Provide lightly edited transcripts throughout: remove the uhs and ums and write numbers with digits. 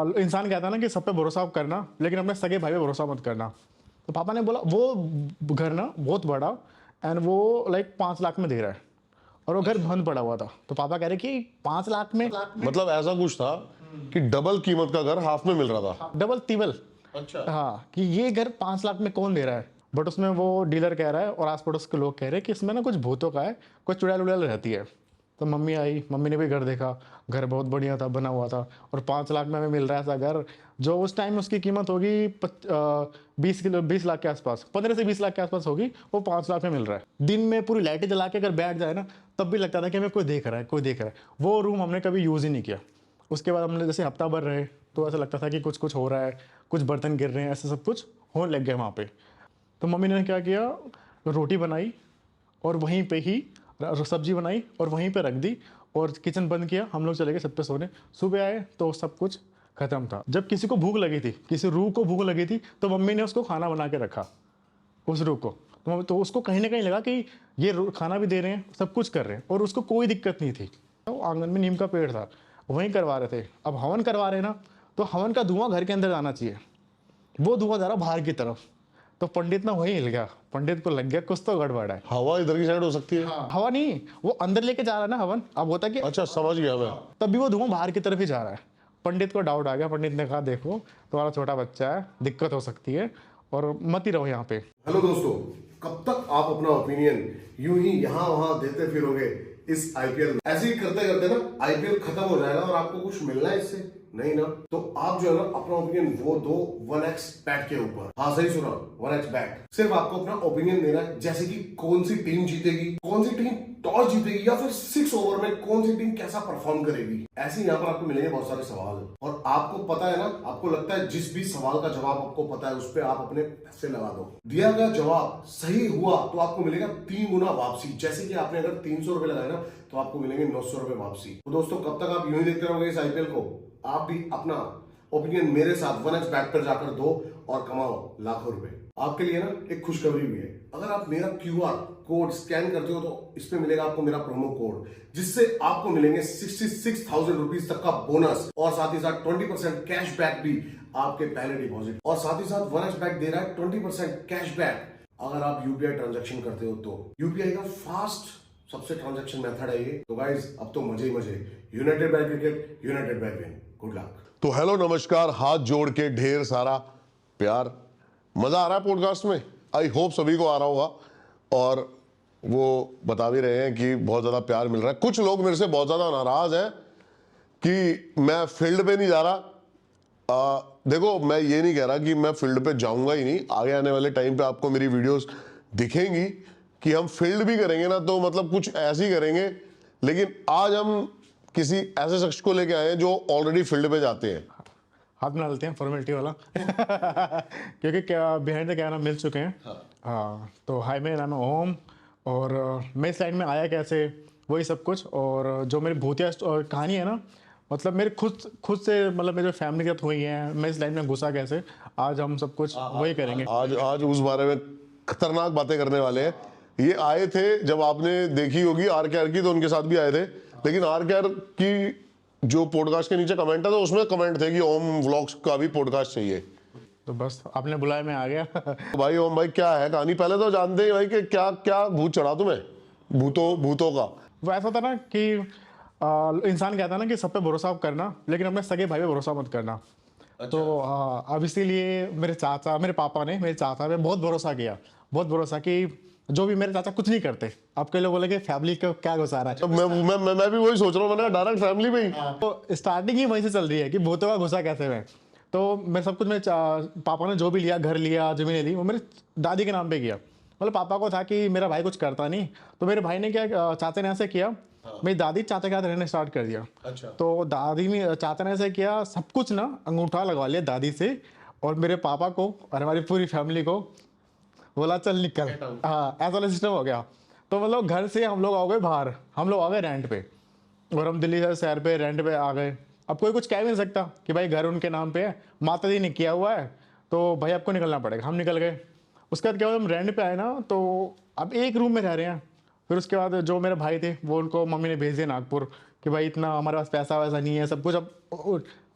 इंसान कहता है ना कि सब पे भरोसा करना, लेकिन अपने सगे भाई पे भरोसा मत करना। तो पापा ने बोला वो घर ना बहुत बड़ा, एंड वो लाइक 5 लाख में दे रहा है, और वो घर बंद पड़ा हुआ था। तो पापा कह रहे कि 5 लाख में, मतलब ऐसा कुछ था कि डबल कीमत का घर हाफ में मिल रहा था। डबल तिबल। अच्छा। हाँ, कि ये घर 5 लाख में कौन दे रहा है। बट उसमें वो डीलर कह रहा है और आस पड़ोस के लोग कह रहे हैं कि इसमें ना कुछ भूतों का है, कुछ चुड़ैल उड़ैल रहती है। तो मम्मी आई, मम्मी ने भी घर देखा, घर बहुत बढ़िया था, बना हुआ था, और 5 लाख में हमें मिल रहा है ऐसा घर जो उस टाइम उसकी कीमत होगी 20 लाख के आसपास, 15 से 20 लाख के आसपास होगी, वो 5 लाख में मिल रहा है। दिन में पूरी लाइटें जला के अगर बैठ जाए ना, तब भी लगता था कि हमें कोई देख रहा है, कोई देख रहा है। वो रूम हमने कभी यूज़ ही नहीं किया। उसके बाद हमने जैसे हफ्ता भर रहे तो ऐसा लगता था कि कुछ कुछ हो रहा है, कुछ बर्तन गिर रहे हैं, ऐसे सब कुछ होने लग गया वहाँ पे। तो मम्मी ने क्या किया, रोटी बनाई और वहीं पे ही सब्जी बनाई और वहीं पे रख दी, और किचन बंद किया। हम लोग चले गए छत पे सोने। सुबह आए तो सब कुछ खत्म था। जब किसी को भूख लगी थी, किसी रूह को भूख लगी थी, तो मम्मी ने उसको खाना बना के रखा, उस रूह को। तो उसको कहीं ना कहीं लगा कि ये खाना भी दे रहे हैं, सब कुछ कर रहे हैं, और उसको कोई दिक्कत नहीं थी। तो आंगन में नीम का पेड़ था, वहीं करवा रहे थे। अब हवन करवा रहे हैं ना, तो हवन का धुआं घर के अंदर जाना चाहिए, वो धुआं जा रहा बाहर की तरफ। तो पंडित ना वहीं हिल गया, पंडित को लग गया कुछ तो गड़बड़ है। हवा इधर की साइड हो सकती है। हाँ। हवा नहीं, वो अंदर लेके जा रहा है ना हवन। अब होता है कि अच्छा, समझ गया मैं। तब भी वो धुआं बाहर की तरफ ही जा रहा है। पंडित को डाउट आ गया। पंडित ने कहा देखो तुम्हारा छोटा बच्चा है, दिक्कत हो सकती है, और मत ही रहो यहाँ पे। हेलो दोस्तों, कब तक आप अपना ओपिनियन यूं ही यहाँ वहां देते फिरोगे इस आईपीएल? ऐसे ही करते करते ना आईपीएल खत्म हो जाएगा और आपको कुछ मिलना है इससे? नहीं ना। तो आप जो है ना अपना ओपिनियन वो दो 1x बैट के ऊपर। हाँ, सही सुना, 1x बैट। सिर्फ आपको अपना ओपिनियन देना है, जैसे कि कौन सी टीम जीतेगी, कौन सी टीम टॉस जीतेगी, या फिर 6 ओवर में कौन सी टीम कैसा परफॉर्म करेगी। ऐसे यहाँ पर आपको मिलेंगे बहुत सारे सवाल, और आपको पता है ना, आपको लगता है जिस भी सवाल का जवाब आपको पता है उस पर आप अपने पैसे लगा दो। दिया गया जवाब सही हुआ तो आपको मिलेगा 3 गुना वापसी। जैसे कि आपने अगर 300 रुपए लगाए ना, तो आपको मिलेंगे 900 रुपए वापसी। तो दोस्तों, कब तक आप यूं ही देखते रहोगे इस आईपीएल को? आप भी अपना ओपिनियन मेरे साथ 1x बैट पर जाकर दो और कमाओ लाखों रुपए। आपके लिए ना एक खुशखबरी भी है। अगर आप मेरा क्यूआर कोड स्कैन करते हो तो इसमें मिलेगा आपको मेरा प्रोमो कोड, जिससे आपको मिलेंगे 66,000 रुपीज तक का बोनस, और साथ ही साथ 20% कैश बैक भी आपके पहले डिपॉजिट। और साथ ही साथ 1x बैट दे रहा है 20% कैश बैक अगर आप यूपीआई ट्रांजैक्शन करते हो तो। यूपीआई का फास्ट सबसे ट्रांजैक्शन मेथड है ये। तो गाइस, अब तो मजे ही मजे। United by cricket, united by win. Good luck. तो हेलो नमस्कार, हाथ जोड़ के ढेर सारा प्यार। मजा आ रहा है पॉडकास्ट में? आई होप सभी को आ रहा होगा, और वो बता भी रहे हैं कि बहुत ज्यादा प्यार मिल रहा है। कुछ लोग मेरे से बहुत ज्यादा नाराज हैं कि मैं फील्ड पे नहीं जा रहा। देखो, मैं ये नहीं कह रहा कि मैं फील्ड पे जाऊंगा ही नहीं। आगे आने वाले टाइम पे आपको मेरी वीडियोस दिखेंगी कि हम फील्ड भी करेंगे ना, तो मतलब कुछ ऐसे ही करेंगे। लेकिन आज हम किसी ऐसे शख्स को लेके आए हैं जो ऑलरेडी फील्ड पे जाते हैं। हाथ मिला लेते हैं फॉर्मेलिटी वाला क्योंकि क्या बिहाइंड द कैमरा मिल चुके हैं। हाँ, तो हाय, मेरा नाम है ओम, और मैं इस लाइन में आया कैसे, वही सब कुछ। और जो मेरी भूतिया कहानी है ना, मतलब मेरे खुद से, मतलब मेरे फैमिली के साथ हुई है, मैं इस लाइन में घुसा कैसे, आज हम सब कुछ वही करेंगे। आज उस बारे में खतरनाक बातें करने वाले हैं। ये आए थे, जब आपने देखी होगी आर की, तो उनके साथ भी आए थे। लेकिन आर की जो पॉडकास्ट के नीचे कमेंट था, तो उसमें कमेंट थे कि ओम व्लॉग्स का भी पॉडकास्ट चाहिए। तो बस आपने बुलाया, मैं आ गया। तो भाई ओम भाई, क्या है कहानी? पहले तो जानते हैं भाई कि क्या क्या भूत चढ़ा तुम्हें, भूतों का। वो ऐसा था ना कि इंसान कहता है ना कि सब पे भरोसा करना, लेकिन अपने सगे भाई पे भरोसा मत करना। तो अब इसीलिए मेरे पापा ने मेरे चाचा पे बहुत भरोसा किया, बहुत भरोसा कि जो भी मेरे चाचा कुछ नहीं करते। आपके लोग बोले कि फैमिली को क्या गुजारा है। तो मैं भी वही सोच रहा हूँ, मैंने डायरेक्ट फैमिली में ही। तो स्टार्टिंग ही वहीं से चल रही है कि भूतों का घुसा कैसे में। तो मैं सब कुछ, पापा ने जो भी लिया, घर लिया, जमीन ली, वो मेरे दादी के नाम पे किया। मतलब पापा को था कि मेरा भाई कुछ करता नहीं, तो मेरे भाई ने क्या, चाचा ने ऐसे किया, मेरी दादी चाचा के साथ रहने स्टार्ट कर दिया। अच्छा। तो चाचा ने ऐसे किया, सब कुछ ना अंगूठा लगवा लिया दादी से, और मेरे पापा को और हमारी पूरी फैमिली को बोला चल निकल। हाँ, ऐसा वाला सिस्टम हो गया। तो मतलब घर से हम लोग आ गए बाहर, हम लोग आ गए रेंट पे, और हम दिल्ली से शहर पे रेंट पे आ गए। अब कोई कुछ कह भी नहीं सकता कि भाई घर उनके नाम पे है, माता जी ने किया हुआ है, तो भाई आपको निकलना पड़ेगा। हम निकल गए। उसके बाद क्या हुआ, हम रेंट पे आए ना, तो अब एक रूम में रह रहे हैं। फिर उसके बाद जो मेरे भाई थे, वो उनको मम्मी ने भेज दिया नागपुर कि भाई इतना हमारे पास पैसा वैसा नहीं है, सब कुछ अब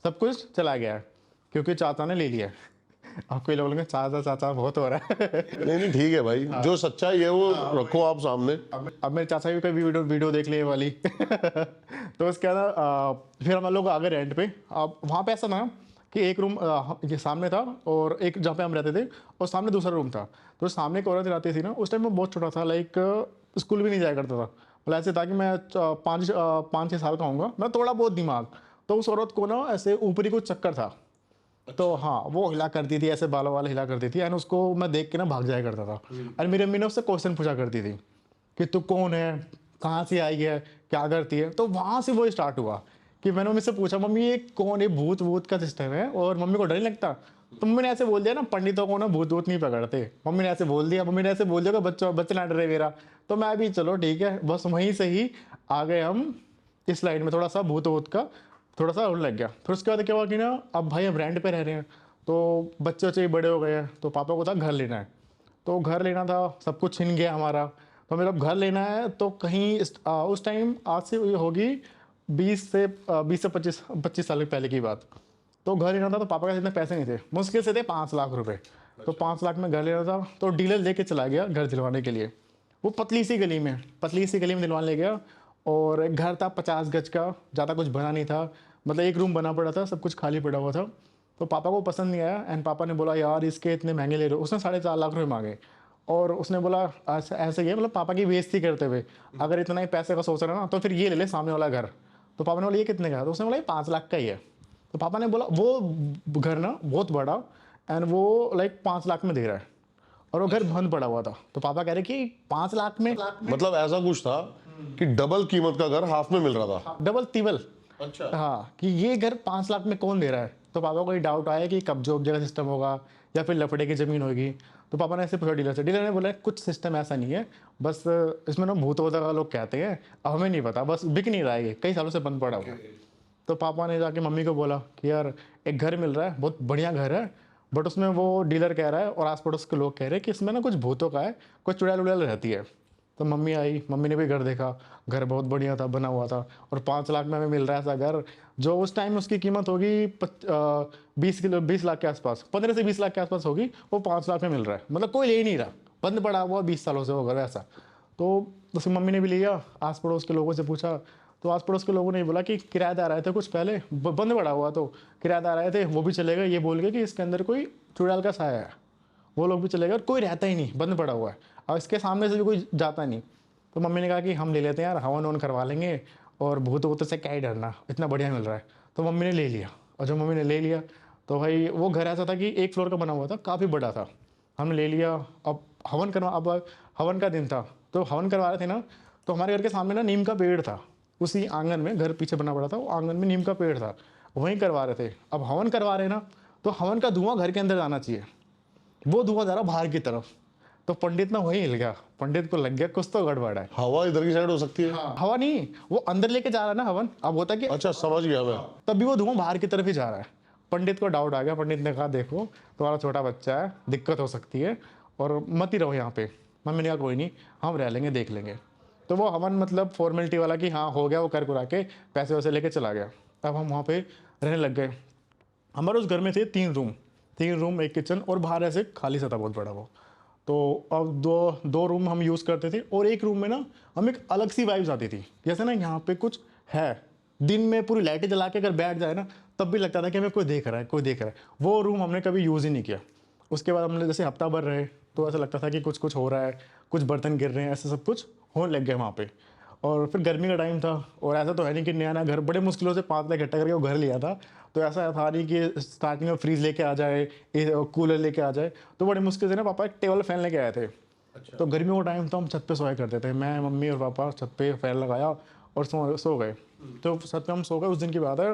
सब कुछ चला गया है क्योंकि चाचा ने ले लिया है। अब कोई लोग बोलेंगे चाचा चाचा बहुत हो रहा है। नहीं नहीं ठीक है भाई, जो सच्चाई है वो रखो आप सामने। अब मेरे चाचा भी कोई वीडियो वीडियो देख ले ये वाली। तो उसके बाद फिर हम लोग आ गए रेंट पे। अब वहाँ पे ऐसा था कि एक रूम ये सामने था और एक जहाँ पे हम रहते थे और सामने दूसरा रूम था। तो सामने एक औरत रहती थी ना, उस टाइम मैं बहुत छोटा था, लाइक स्कूल भी नहीं जाया करता था। मतलब ऐसे था कि मैं 5-6 साल का होऊंगा, मैं थोड़ा बहुत दिमाग। तो उस औरत को ना ऐसे ऊपरी कुछ चक्कर था। तो हाँ, वो हिला करती थी, ऐसे बालों वाला हिला करती थी एंड उसको मैं देख के ना भाग जाया करता था। और मेरी अम्मी ने उससे क्वेश्चन पूछा करती थी कि तू कौन है, कहाँ से आई है, क्या करती है। तो वहाँ से वो स्टार्ट हुआ कि मैंने मम्मी से पूछा, मम्मी ये कौन है, भूत भूत का सिस्टम है और मम्मी को डर नहीं लगता। तो मम्मी ने ऐसे बोल दिया ना, पंडितों को ना भूत भूत नहीं पकड़ते। मम्मी ने ऐसे बोल दिया, मम्मी ने ऐसे बोल दिया कि बच्चे ना डरे मेरा। तो मैं भी चलो ठीक है, बस वहीं से ही आ गए हम इस लाइन में, थोड़ा सा भूत भूत का थोड़ा सा और लग गया। फिर उसके बाद क्या हुआ कि ना, अब भाई हम रेंट पे रह रहे हैं तो बच्चे बच्चे बड़े हो गए हैं, तो पापा को था घर लेना है। तो घर लेना था, सब कुछ छिन गया हमारा। तो मेरा घर लेना है तो कहीं उस टाइम आज से ये होगी 20 से 25 साल पहले की बात। तो घर लेना था तो पापा के इतने पैसे नहीं थे, मुश्किल से थे 5 लाख रुपए। तो 5 लाख में घर लेना था तो डीलर लेके चला गया घर दिलवाने के लिए। वो पतली सी गली में दिलवाने ले गया। और एक घर था 50 गज का, ज़्यादा कुछ बना नहीं था, मतलब एक रूम बना पड़ा था, सब कुछ खाली पड़ा हुआ था। तो पापा को पसंद नहीं आया एंड पापा ने बोला यार इसके इतने महंगे ले रहे हो। उसने 4.5 लाख रुपए मांगे और उसने बोला ऐसा ऐसे ही है, मतलब पापा की बेइज्जती करते हुए, अगर इतना ही पैसे का सोच रहा है ना तो फिर ये ले ले सामने वाला घर। तो पापा ने बोला ये कितने का है, तो उसने बोला ये 5 लाख का ही है। तो पापा ने बोला वो घर ना बहुत बड़ा एंड वो लाइक 5 लाख में दे रहा है और वो घर बंद पड़ा हुआ था। तो पापा कह रहे कि 5 लाख में, मतलब ऐसा कुछ था कि डबल कीमत का घर हाफ में मिल रहा था। डबल तिबल। अच्छा। हाँ, कि ये घर 5 लाख में कौन दे रहा है। तो पापा को ये डाउट आया कि कब्जे उब्जे का सिस्टम होगा या फिर लफड़े की ज़मीन होगी। तो पापा ने ऐसे पूछा डीलर से, डीलर ने बोला कुछ सिस्टम ऐसा नहीं है, बस इसमें ना भूत वूत का लोग कहते हैं, अब हमें नहीं पता, बस बिक नहीं रहा है, ये कई सालों से बंद पड़ा हुआ है। तो पापा ने जाके मम्मी को बोला कि यार एक घर मिल रहा है, बहुत बढ़िया घर है, बट उसमें वो डीलर कह रहा है और आस पड़ोस के लोग कह रहे हैं कि इसमें ना कुछ भूतों का है, कुछ चुड़ैल उड़ैल रहती है। तो मम्मी आई, मम्मी ने भी घर देखा, घर बहुत बढ़िया था, बना हुआ था और 5 लाख में हमें मिल रहा है ऐसा घर, जो उस टाइम उसकी कीमत होगी 20 लाख के आसपास, 15 से 20 लाख के आसपास होगी, वो 5 लाख में मिल रहा है। मतलब कोई ले ही नहीं रहा, बंद पड़ा हुआ 20 सालों से वो घर ऐसा। तो उसकी मम्मी ने भी लिया, आस पड़ोस के लोगों से पूछा, तो आस पड़ोस के लोगों ने बोला कि किराएदार आए थे कुछ पहले, बंद पड़ा हुआ, तो किराएदार आए थे, वो भी चले गए, ये बोल गए कि इसके अंदर कोई चुड़ैल का साया है। वो लोग भी चले गए और कोई रहता ही नहीं, बंद पड़ा हुआ है और इसके सामने से भी कोई जाता नहीं। तो मम्मी ने कहा कि हम ले लेते हैं यार, हवन ववन करवा लेंगे और भूत वूत से क्या ही डरना, इतना बढ़िया मिल रहा है। तो मम्मी ने ले लिया और जब मम्मी ने ले लिया तो भाई वो घर ऐसा था कि 1 फ्लोर का बना हुआ था, काफ़ी बड़ा था। हमने ले लिया। अब हवन का दिन था तो हवन करवा रहे थे ना, तो हमारे घर के सामने ना नीम का पेड़ था, उसी आंगन में, घर पीछे बना पड़ा था, वो आंगन में नीम का पेड़ था, वहीं करवा रहे थे। अब हवन करवा रहे ना, तो हवन का धुआं घर के अंदर जाना चाहिए, वो धुआं जा रहा बाहर की तरफ। तो पंडित ना वहीं हिल गया, पंडित को लग गया कुछ तो गड़बड़ है। हवा इधर की साइड हो सकती है। हवा नहीं, वो अंदर लेके जा रहा है ना हवन, अब होता कि अच्छा समझ गया मैं। तब भी वो धुआं बाहर की तरफ ही जा रहा है। पंडित को डाउट आ गया, पंडित ने कहा देखो तुम्हारा छोटा बच्चा है, दिक्कत हो सकती है और मत ही रहो यहाँ पे। मम्मी ने कहा कोई नहीं, हम रह लेंगे, देख लेंगे। तो वो हवन मतलब फॉर्मेलिटी वाला कि हाँ हो गया, वो कर कुरा के पैसे वैसे लेके चला गया। अब हम वहाँ पे रहने लग गए। हमारे उस घर में थे 3 रूम, 1 किचन और बाहर ऐसे खाली सा था बहुत बड़ा वो। तो अब दो रूम हम यूज़ करते थे और एक रूम में ना हमें एक अलग सी वाइब्स आती थी, जैसे ना यहाँ पे कुछ है। दिन में पूरी लाइटें जला के अगर बैठ जाए ना, तब भी लगता था कि हमें कोई देख रहा है। वो रूम हमने कभी यूज़ ही नहीं किया। उसके बाद हमने जैसे हफ्ता भर रहे तो ऐसा लगता था कि कुछ हो रहा है, कुछ बर्तन गिर रहे हैं, ऐसे सब कुछ होने लग गया वहाँ पे। और फिर गर्मी का टाइम था और ऐसा तो है नहीं कि नया घर, बड़े मुश्किलों से 5 लाख इकट्ठा करके वो घर लिया था। तो ऐसा था नहीं कि स्टार्टिंग में फ्रीज लेके आ जाए, कूलर लेके आ जाए, तो बड़े मुश्किल से ना पापा एक टेबल फैन लेके आए थे। अच्छा। तो गर्मियों का टाइम तो हम छत पे सोया करते थे, मैं मम्मी और पापा छत पे फैन लगाया और सो गए। तो छत पे हम सो गए। उस दिन की बात है,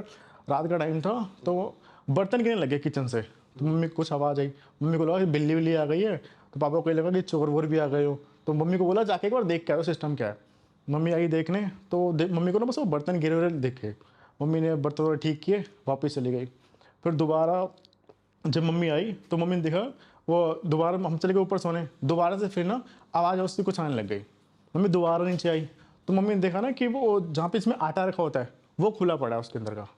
रात का टाइम था, तो बर्तन गिरने लगे किचन से। तो मम्मी को कुछ आवाज़ आई, मम्मी को लगा कि बिल्ली बिल्ली आ गई है। तो पापा को ये लगा कि चोर वोर भी आ गए हो। तो मम्मी को बोला जाके एक बार देख के आओ सिस्टम क्या है। मम्मी आई देखने, तो मम्मी को ना बस वो बर्तन गिरे हुए देखे। मम्मी ने बर्तन ठीक किए, वापस चली गई। फिर दोबारा जब मम्मी आई तो मम्मी ने देखा, वो दोबारा हम चले गए ऊपर सोने, दोबारा से फिर ना आवाज़ उससे कुछ आने लग गई। मम्मी दोबारा नीचे आई तो मम्मी ने देखा ना कि वो जहाँ पे इसमें आटा रखा होता है वो खुला पड़ा है उसके अंदर का।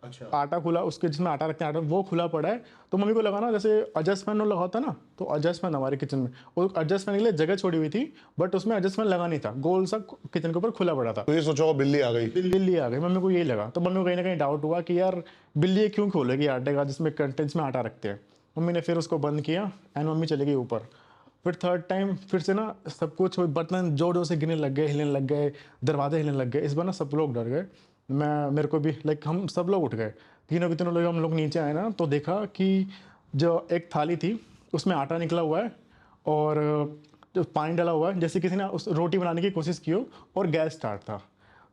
अच्छा। आटा खुला, उसके जिसमें आटा रखते हैं आटा, वो खुला पड़ा है। तो मम्मी को लगा ना जैसे एडजस्ट फैन लगा होता ना, तो एडजस्ट फैन हमारे किचन में, वो एडजस्ट फैन के लिए जगह छोड़ी हुई थी, बट उसमें एडजस्ट फैन लगा नहीं था, गोल सा किचन के ऊपर खुला पड़ा था। तो ये सोचा होगा बिल्ली आ गई। बिल्ली आ गई, मम्मी को यही लगा। तो मम्मी को कहीं ना कहीं डाउट हुआ कि यार बिल्ली ये क्यों खोलेगी आटे का जिसमें कंटेंट्स में आटा रखते हैं। मम्मी ने फिर उसको बंद किया एंड मम्मी चली गई ऊपर। फिर थर्ड टाइम फिर से ना सब कुछ बर्तन जोर जोर से गिरने लग गए, हिलने लग गए, दरवाजे हिलने लग गए। इस बार ना सब लोग डर गए, मेरे को भी, लाइक हम सब लोग उठ गए, तीनों के तीनों लोग। हम लोग नीचे आए ना तो देखा कि जो एक थाली थी उसमें आटा निकला हुआ है और जो पानी डाला हुआ है, जैसे किसी ने उस रोटी बनाने की कोशिश की हो, और गैस स्टार्ट था।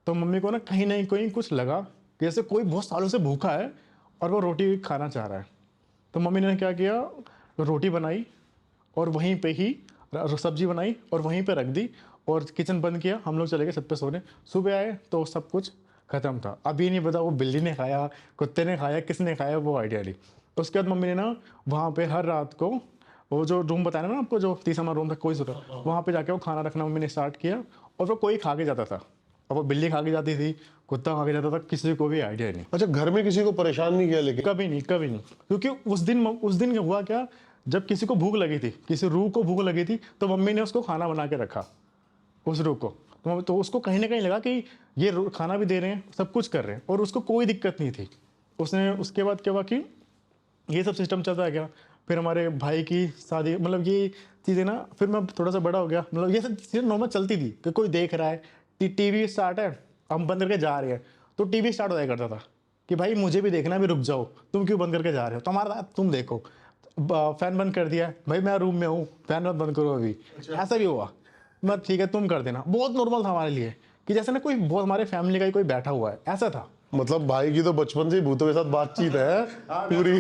तो मम्मी को ना कहीं ना कहीं कुछ लगा कि जैसे कोई बहुत सालों से भूखा है और वो रोटी खाना चाह रहा है। तो मम्मी ने क्या किया, रोटी बनाई और वहीं पे ही सब्जी बनाई और वहीं पे रख दी और किचन बंद किया। हम लोग चले गए छत पे सोने। सुबह आए तो सब कुछ ख़त्म था। अभी नहीं पता वो बिल्ली ने खाया, कुत्ते ने खाया, किसने खाया, वो आइडिया नहीं। उसके बाद मम्मी ने ना वहाँ पे हर रात को वो जो रूम बताया ना आपको, जो तीसरा रूम था कोई सुधा, वहाँ पे जाके वो खाना रखना मम्मी ने स्टार्ट किया। और वो कोई खा के जाता था, अब वो बिल्ली खा के जाती थी, कुत्ता खा के जाता था, किसी को भी आइडिया नहीं। अच्छा, घर में किसी को परेशान नहीं किया लेकिन? कभी नहीं, कभी नहीं। क्योंकि उस दिन हुआ क्या, जब किसी को भूख लगी थी, किसी रूह को भूख लगी थी, तो मम्मी ने उसको खाना बना के रखा, उस रूह को। तो उसको कहीं ना कहीं लगा कि ये खाना भी दे रहे हैं, सब कुछ कर रहे हैं, और उसको कोई दिक्कत नहीं थी। उसने उसके बाद क्या हुआ कि ये सब सिस्टम चलता गया। फिर हमारे भाई की शादी, मतलब ये चीज़ें ना, फिर मैं थोड़ा सा बड़ा हो गया, मतलब ये सब चीज़ें नॉर्मल चलती थी कि कोई देख रहा है, टीवी स्टार्ट है, हम बंद करके जा रहे हैं, तो टीवी स्टार्ट हो जाया करता था कि भाई मुझे भी देखना है, भी रुक जाओ, तुम क्यों बंद करके जा रहे हो, तुम्हारा तुम देखो। फैन बंद कर दिया, भाई मैं रूम में हूँ, फैन मत बंद करो अभी। ऐसा भी हुआ, मैं ठीक है तुम कर देना। बहुत नॉर्मल था हमारे लिए कि जैसे ना कोई बहुत हमारे फैमिली का ही कोई बैठा हुआ है, ऐसा था। मतलब भाई की तो बचपन से ही भूतों के साथ बातचीत है पूरी।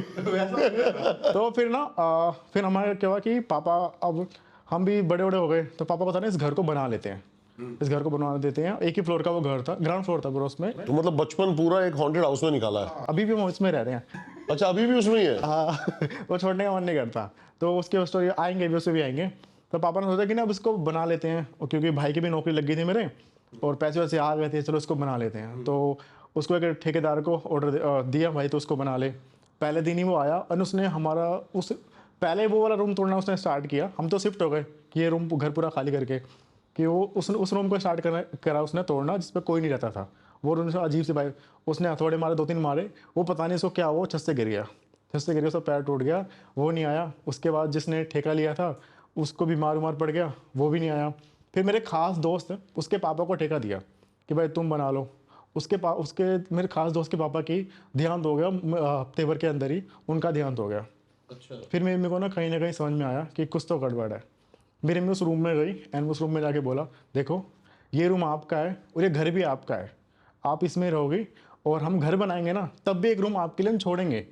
तो फिर ना फिर हमारे क्या हुआ कि पापा, अब हम भी बड़े बड़े हो गए, तो पापा को था ना इस घर को बना लेते हैं, इस घर को बनवा देते हैं। एक ही फ्लोर का वो घर था, ग्राउंड फ्लोर था पूरा उसमें। तो मतलब बचपन पूरा एक हॉन्टेड हाउस में निकाला है? अभी भी हम उसमें रह रहे हैं। अच्छा, अभी भी उसमें ही है? हाँ वो छोड़ने का मन नहीं करता। तो उसके स्टोरी आएंगे भी, उससे भी आएंगे। तो पापा ने सोचा कि ना अब इसको बना लेते हैं, और क्योंकि भाई की भी नौकरी लग गई थी मेरे, और पैसे वैसे आ गए थे, चलो इसको बना लेते हैं। तो उसको एक ठेकेदार को ऑर्डर दिया, भाई तो उसको बना ले। पहले दिन ही वो आया और उसने हमारा उस पहले वो वाला रूम तोड़ना उसने स्टार्ट किया। हम तो शिफ्ट हो गए कि ये रूम घर पूरा खाली करके, कि वो उस रूम को स्टार्ट करा उसने तोड़ना, जिस पर कोई नहीं रहता था। वो रूम से अजीब से भाई, उसने हथौड़े मारे, 2-3 मारे, वो पता नहीं इसको क्या, वो छत से गिर गया, छत से गिर गया, उसका पैर टूट गया, वो नहीं आया। उसके बाद जिसने ठेका लिया था उसको भी मार पड़ गया, वो भी नहीं आया। फिर मेरे खास दोस्त, उसके पापा को ठेका दिया कि भाई तुम बना लो। उसके मेरे खास दोस्त के पापा की देहांत हो गया, हफ्ते भर के अंदर ही उनका देहांत हो गया। अच्छा। फिर मेरे को ना कहीं समझ में आया कि कुछ तो गड़बड़ है। मेरी मम्मी उस रूम में गई एंड उस रूम में जाके बोला, देखो ये रूम आपका है और ये घर भी आपका है, आप इसमें रहोगे, और हम घर बनाएंगे ना तब भी एक रूम आपके लिए हम छोड़ेंगे,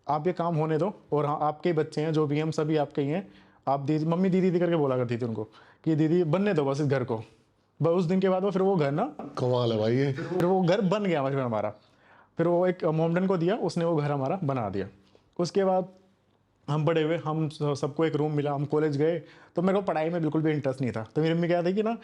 आप ये काम होने दो। और हाँ, आपके बच्चे हैं जो भी हैं, हम सभी आपके ही हैं। आप दीदी, मम्मी दीदी दीदी करके बोला करती थी उनको कि दीदी बनने दो बस इस घर को। बस उस दिन के बाद फिर वो घर ना, कमाल है भाई ये। फिर वो घर बन गया फिर हमारा। फिर वो एक मोमडन को दिया, उसने वो घर हमारा बना दिया। उसके बाद हम बड़े हुए, हम सबको एक रूम मिला, हम कॉलेज गए। तो मेरे को पढ़ाई में बिल्कुल भी इंटरेस्ट नहीं था। तो मेरी मम्मी क्या थी कि ना,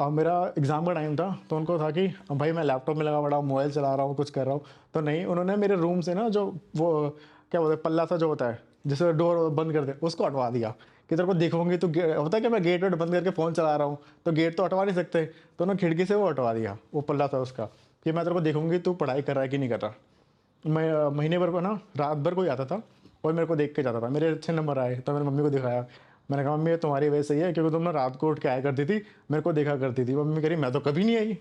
मेरा एग्ज़ाम का टाइम था, तो उनको था कि भाई मैं लैपटॉप में लगा पड़ा हूँ, मोबाइल चला रहा हूँ, कुछ कर रहा हूँ। तो नहीं, उन्होंने मेरे रूम से ना जो वो क्या बोलते हैं, पल्ला सा जो होता है जिससे डोर बंद कर दे, उसको हटवा दिया कि तेरे को देखोगे तो होता है कि मैं गेट वेट बंद करके फ़ोन चला रहा हूँ, तो गेट तो हटवा नहीं सकते, तो उन्होंने खिड़की से वो हटवा दिया, वो पल्ला था उसका, कि मैं तेरे को देखूंगी तू पढ़ाई कर रहा है कि नहीं कर रहा। मैं महीने भर को ना रात भर कोई आता था और मेरे को देख के जाता था, मेरे अच्छे नंबर आए तो मैंने मम्मी को दिखाया। मैंने कहा मम्मी ये तुम्हारी वजह सही है, क्योंकि तुम ना रात को उठ के आया करती थी, मेरे को देखा करती थी। मम्मी कह रही मैं तो कभी नहीं आई।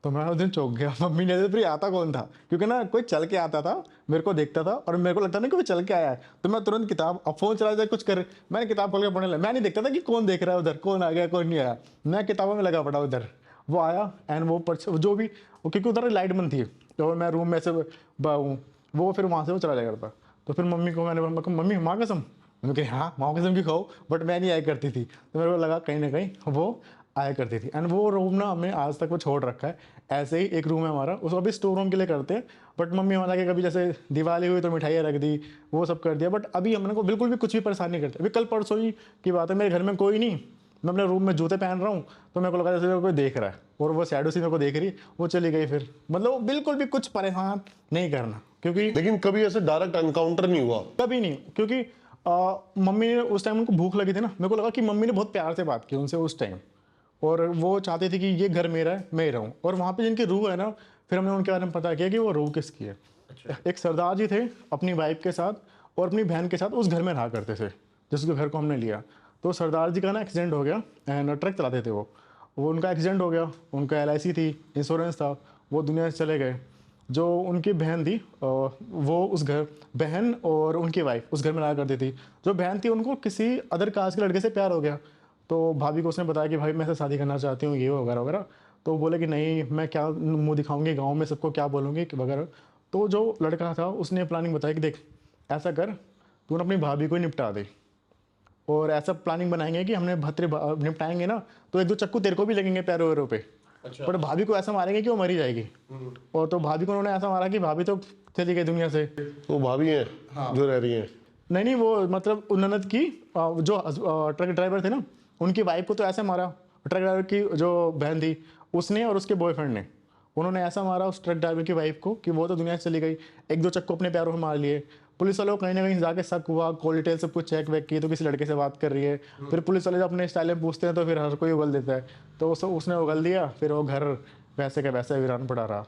तो मैं उस दिन चौंक गया, मम्मी ने फिर आता कौन था, क्योंकि ना कोई चल के आता था, मेरे को देखता था और मेरे को लगता ना कि वो चल के आया है, तो मैं तुरंत किताब, अब फ़ोन चला जाए कुछ कर, मैंने किताब खोल के पढ़ने लगा। मैं नहीं देखता था कि कौन देख रहा है उधर, कौन आ गया कौन नहीं आया, मैं किताबों में लगा पड़ा उधर। वो आया एंड वो जो भी, क्योंकि उधर लाइट बंद थी, तो मैं रूम में से वो फिर वहाँ से वो चला जाया करता। तो फिर मम्मी को मैंने बोला, मम्मी माँ कसम, मम्मी कही हाँ माँ कसम की खाओ, बट मैं नहीं आया करती थी। तो मेरे को लगा कहीं ना कहीं वो आया करती थी। एंड वो रूम ना हमने आज तक वो छोड़ रखा है, ऐसे ही एक रूम है हमारा, उसको अभी स्टोर रूम के लिए करते हैं। बट मम्मी हमारा के कभी जैसे दिवाली हुई तो मिठाइयाँ रख दी, वो सब कर दिया, बट अभी हमने को बिल्कुल भी कुछ भी परेशान नहीं करते। अभी कल परसों ही की बात है, मेरे घर में कोई नहीं, मैं अपने रूम में जूते पहन रहा हूँ तो मेरे को लगा जैसे कोई देख रहा है, और वो शैडो सी मेरे को देख रही, वो चली गई फिर। मतलब वो बिल्कुल भी कुछ परेशान नहीं करना, क्योंकि लेकिन कभी ऐसे डायरेक्ट एनकाउंटर नहीं हुआ? कभी नहीं, क्योंकि मम्मी ने उस टाइम उनको भूख लगी थी ना, मेरे को लगा कि मम्मी ने बहुत प्यार से बात की उनसे उस टाइम, और वो चाहती थी कि ये घर मेरा है, मैं ही रहूँ। और वहाँ पे जिनकी रूह है ना, फिर हमने उनके बारे में पता किया कि वो रूह किसकी है। एक सरदार जी थे, अपनी वाइफ के साथ और अपनी बहन के साथ उस घर में रहा करते थे जिसके घर को हमने लिया। तो सरदार जी का ना एक्सीडेंट हो गया, एंड ट्रक चलाते थे वो उनका एक्सीडेंट हो गया, उनका LIC थी, इंश्योरेंस था, वो दुनिया से चले गए। जो उनकी बहन थी वो उस घर, बहन और उनकी वाइफ उस घर में रहा करती थी। जो बहन थी उनको किसी अदर कास्ट के लड़के से प्यार हो गया, तो भाभी को उसने बताया कि भाई मैं ऐसे शादी करना चाहती हूँ, ये वगैरह वगैरह। तो बोले कि नहीं, मैं क्या मुंह दिखाऊंगी गांव में सबको, क्या बोलूँगी वगैरह। तो जो लड़का था उसने प्लानिंग बताई कि देख ऐसा कर, तू ना अपनी भाभी को ही निपटा दे, और ऐसा प्लानिंग बनाएंगे कि हमने भद्रे निपटाएंगे ना तो 1-2 चक्कू तेरे को भी लगेंगे पैरों वैरों पे। अच्छा। पर भाभी को ऐसा मारेंगे कि वो मरी जाएगी। और तो भाभी को उन्होंने ऐसा मारा कि भाभी तो चली गई दुनिया से। तो भाभी हैं जो रह रही हैं? नहीं, वो मतलब ननद की जो ट्रक ड्राइवर थे ना, उनकी वाइफ को तो ऐसे मारा, ट्रक ड्राइवर की जो बहन थी उसने और उसके बॉयफ्रेंड ने, उन्होंने ऐसा मारा उस ट्रक ड्राइवर की वाइफ को कि वो तो दुनिया से चली गई। 1-2 चक्कू अपने पैरों में मार लिए। पुलिस वालों को कहीं ना कहीं जाके शक हुआ, कॉल डिटेल सब कुछ चेक वेक की तो किसी लड़के से बात कर रही है। फिर पुलिस वाले जब अपने स्टाइल में पूछते हैं तो फिर हर कोई उगल देता है, तो उसने उगल दिया। फिर वो घर वैसे का वैसे वीरान पड़ा रहा।